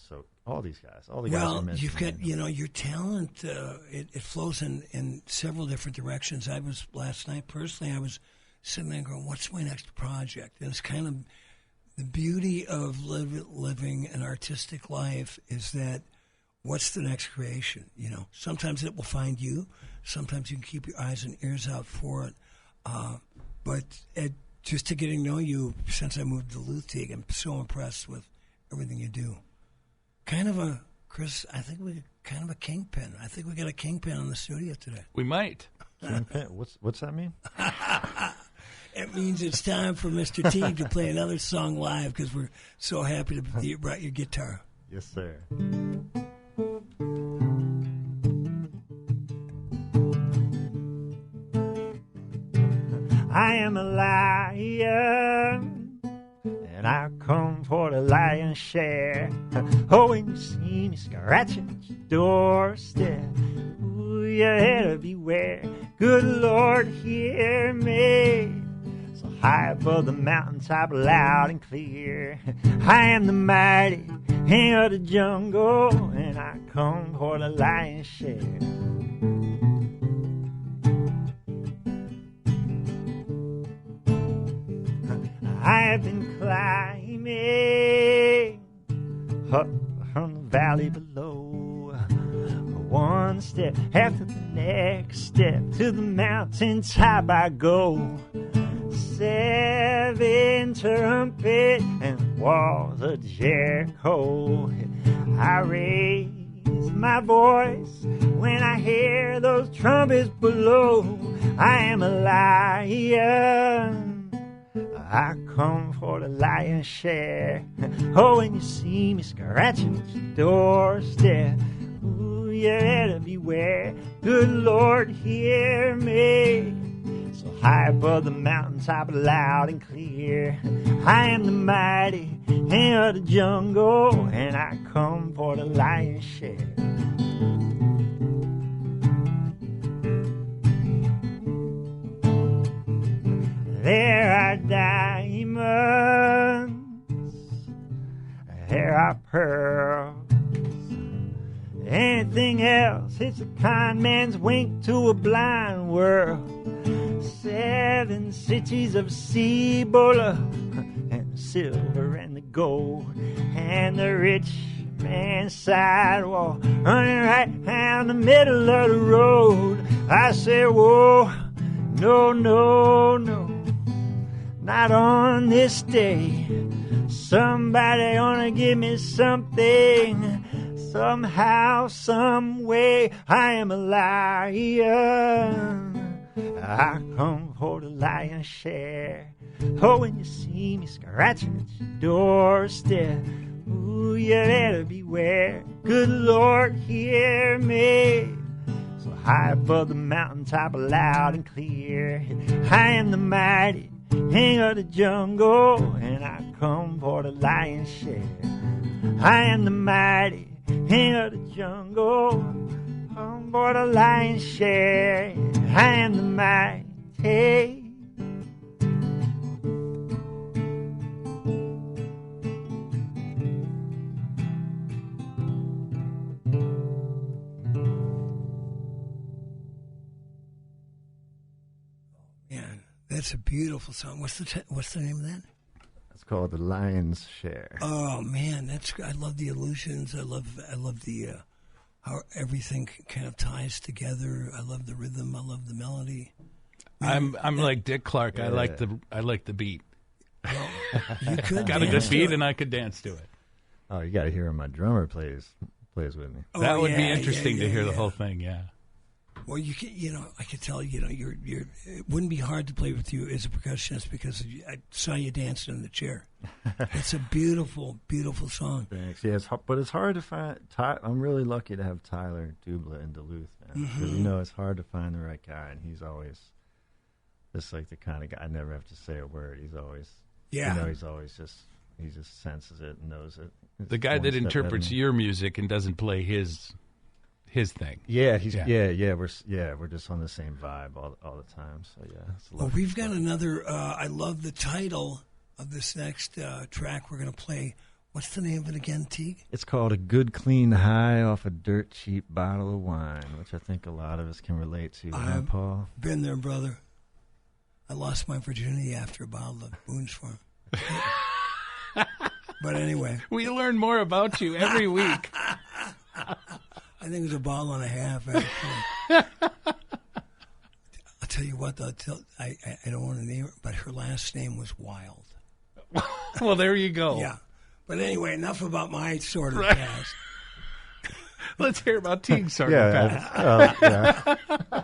soak all these guys, all the guys. Well, you've got, you know, your talent. It flows in several different directions. Last night personally, I was sitting there going, "What's my next project?" And it's kind of the beauty of living an artistic life is that. What's the next creation? You know, sometimes it will find you. Sometimes you can keep your eyes and ears out for it. But just to getting to know you since I moved to Duluth, I'm so impressed with everything you do. Kind of a Chris, I think we kind of a kingpin. I think we got a kingpin in the studio today. We might. Kingpin? What's that mean? It means it's time for Mr. T to play another song live because we're so happy that you brought your guitar. Yes, sir. I am a lion, and I come for the lion's share. Oh, when you see me scratching at your doorstep, ooh, you better beware. Good Lord, hear me. So high above the mountaintop, loud and clear, I am the mighty king of the jungle, and I come for the lion's share. I have been climbing up from the valley below, one step after the next step, to the mountaintop I go. 7 trumpet and walls of Jericho, I raise my voice when I hear those trumpets blow. I am a lion, I come for the lion's share. Oh, when you see me scratching at your doorstep, ooh, you better beware. Good Lord, hear me. So high above the mountaintop, loud and clear, I am the mighty king of the jungle, and I come for the lion's share. There are diamonds, there are pearls. Anything else, it's a con man's wink to a blind world. 7 cities of Cibola, and the silver and the gold, and the rich man's sidewalk running right down the middle of the road. I say, whoa, no, no, no, not on this day. Somebody wanna give me something, somehow, some way. I am a lion, I come for the lion's share. Oh, when you see me scratching at your doorstep, ooh, you better beware. Good Lord, hear me. So high above the mountaintop, loud and clear, I am the mighty king of the jungle, and I come for the lion's share. I am the mighty king of the jungle, come for the lion's share. I am the mighty. Man, that's a beautiful song. What's the name of that? It's called The Lion's Share. Oh man, I love the illusions. I love the how everything kind of ties together. I love the rhythm. I love the melody. I'm like Dick Clark. I like the beat. Well, you could got a good beat, and I could dance to it. Oh, you got to hear when my drummer plays with me. That would be interesting to hear the whole thing. Yeah. Well, I could tell, you're. It wouldn't be hard to play with you as a percussionist because I saw you dancing in the chair. It's a beautiful, beautiful song. Thanks. Yeah, but it's hard to find. I'm really lucky to have Tyler Dubla in Duluth, man. Because it's hard to find the right guy, and he's always just like the kind of guy I never have to say a word. He's always, he's always he just senses it and knows it. It's the guy that interprets your music and doesn't play his thing. Yeah, we're just on the same vibe all the time. So well, we've got another. I love the title of this next track we're going to play. What's the name of it again, Teague? It's called A Good Clean High Off a Dirt Cheap Bottle of Wine, which I think a lot of us can relate to. Paul? Been there, brother. I lost my virginity after a bottle of Boone's Farm. But anyway. We learn more about you every week. I think it was a bottle and a half, actually. I'll tell you what, though. I don't want to name her, but her last name was Wild. Well, there you go. Yeah. But anyway, enough about my sort of past. Let's hear about Teague, Sergeant Pat. Yeah.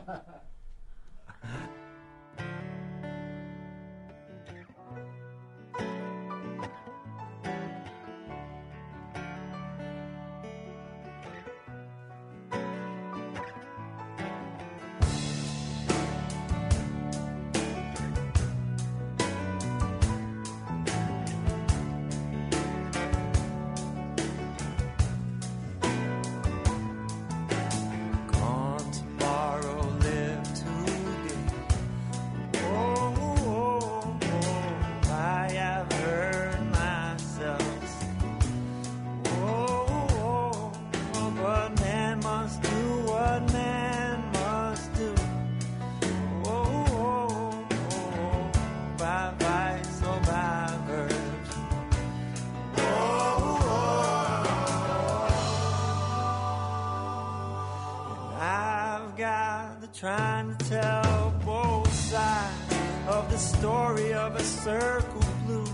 Trying to tell both sides of the story of a circle blue.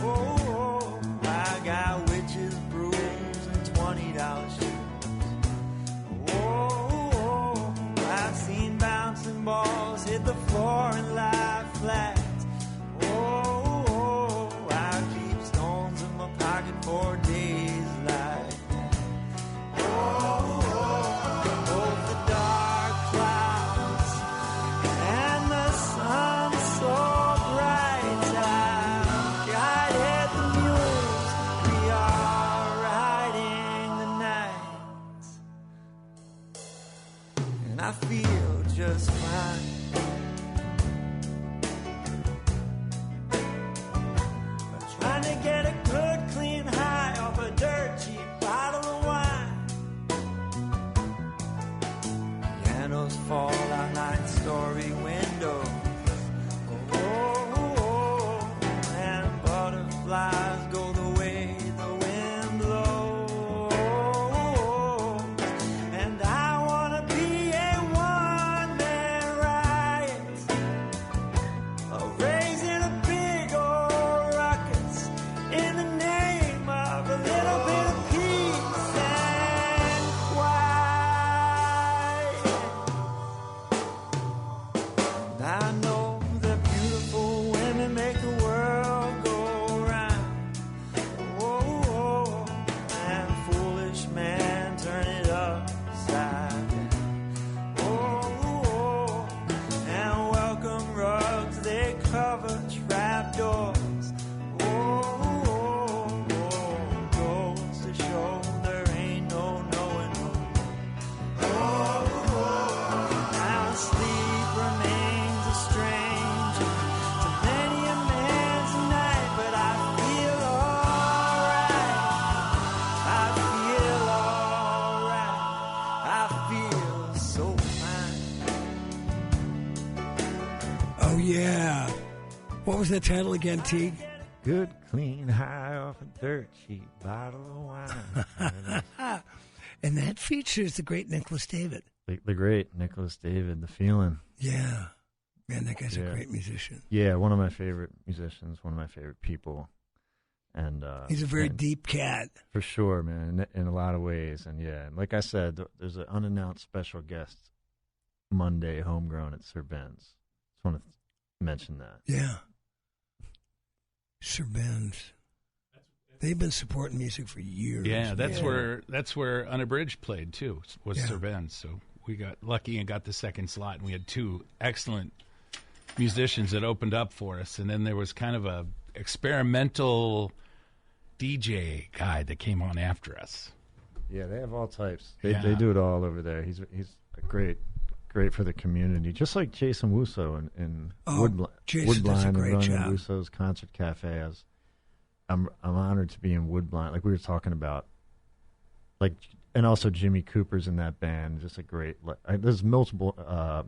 Oh, I got witches brews and $20 shoes. Oh, I've seen bouncing balls hit the floor and lie flat. Oh, I keep stones in my pocket for days like that. Oh, I feel just fine. But trying to get a good clean high off a dirt cheap bottle of wine. Pianos fall out 9-story windows. Oh, and butterflies go the way the wind blows. And I wanna be a one-man riot, raising a big old ruckus in the name of a little bit of peace and quiet. And I know that beautiful women make the world go round. Oh, and foolish men turn it upside down. Oh, and welcome rugs, they cover trapdoors. Oh, goes to show there ain't no knowing. Oh, now sleep remains a stranger to many a man tonight, but I feel alright. I feel alright. I feel so fine. Oh, yeah. What was that title again, Teague? Good, clean, high off a dirt cheap bottle of wine. And that features the great Nicholas David. The great Nicholas David, The Feeling. Yeah. Man, that guy's Yeah. a great musician. Yeah, one of my favorite musicians, one of my favorite people. And He's a very and deep cat. for sure, man, in a lot of ways. And yeah, like I said, there's an unannounced special guest Monday, homegrown at Sir Ben's. Just want to mention that. Yeah. Sir Ben's. They've been supporting music for years. Yeah, that's where Unabridged played too. Was Yeah. Sir Ben. So we got lucky and got the second slot, and we had two excellent musicians that opened up for us. And then there was kind of a experimental DJ guy that came on after us. Yeah, they have all types. They Yeah. do it all over there. He's a great for the community, just like Jason Wusso in Jason does a Woodbine great and job. running Wusso's Concert Cafe. I'm honored to be in Woodbine, like we were talking about, like, and also Jimmy Cooper's in that band. Just a great. There's multiple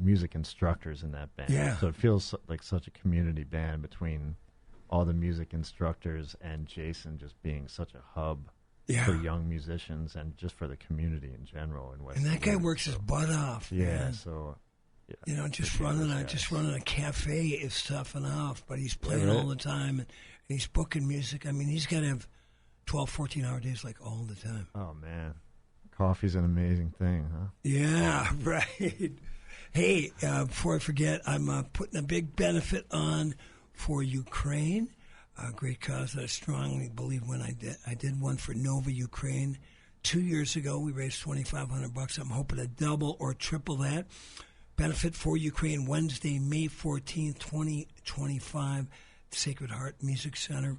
music instructors in that band, Yeah. so it feels like such a community band between all the music instructors and Jason just being such a hub. Yeah. For young musicians and just for the community in general in West. And that guy England, works his butt off. Yeah, man. so yeah, You know, just running a cafe is tough enough, but he's playing right. all the time and he's booking music. I mean, he's got to have 12, 14-hour days like all the time. Oh man, Coffee's an amazing thing, huh? Yeah, right. Hey, before I forget, I'm putting a big benefit on for Ukraine, a great cause that I strongly believe when I did one for Nova Ukraine 2 years ago. We raised $2,500. I'm hoping to double or triple that. Benefit for Ukraine, Wednesday, May 14th, 2025, Sacred Heart Music Center.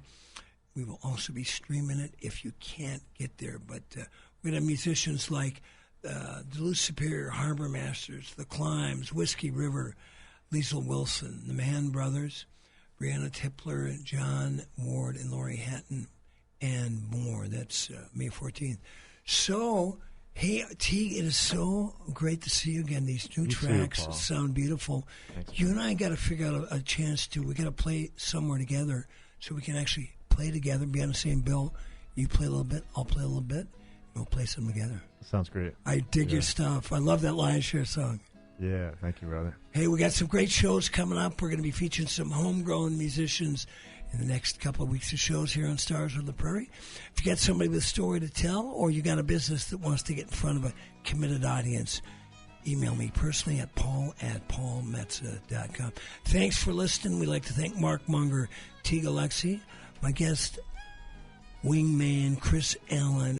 We will also be streaming it if you can't get there. But we're going to have musicians like Duluth Superior Harbor Masters, The Climbs, Whiskey River, Liesl Wilson, the Mann Brothers, Brianna Tipler, John Ward, and Lori Hatton, and more. That's May 14th. So, hey, Teague, it is so great to see you again. These new tracks sound beautiful. Thanks, you and I got to figure out a chance we got to play somewhere together so we can actually play together, be on the same bill. You play a little bit, I'll play a little bit. We'll play some together. Sounds great. I dig your stuff. I love that Lion Share song. Yeah, thank you, brother. Hey, we got some great shows coming up. We're going to be featuring some homegrown musicians in the next couple of weeks of shows here on Stars of the Prairie. If you got somebody with a story to tell, or you got a business that wants to get in front of a committed audience, email me personally at paul@paulmetsa.com. Thanks for listening. We'd like to thank Mark Munger, Teague Alexi, my guest, Wingman Chris Allen,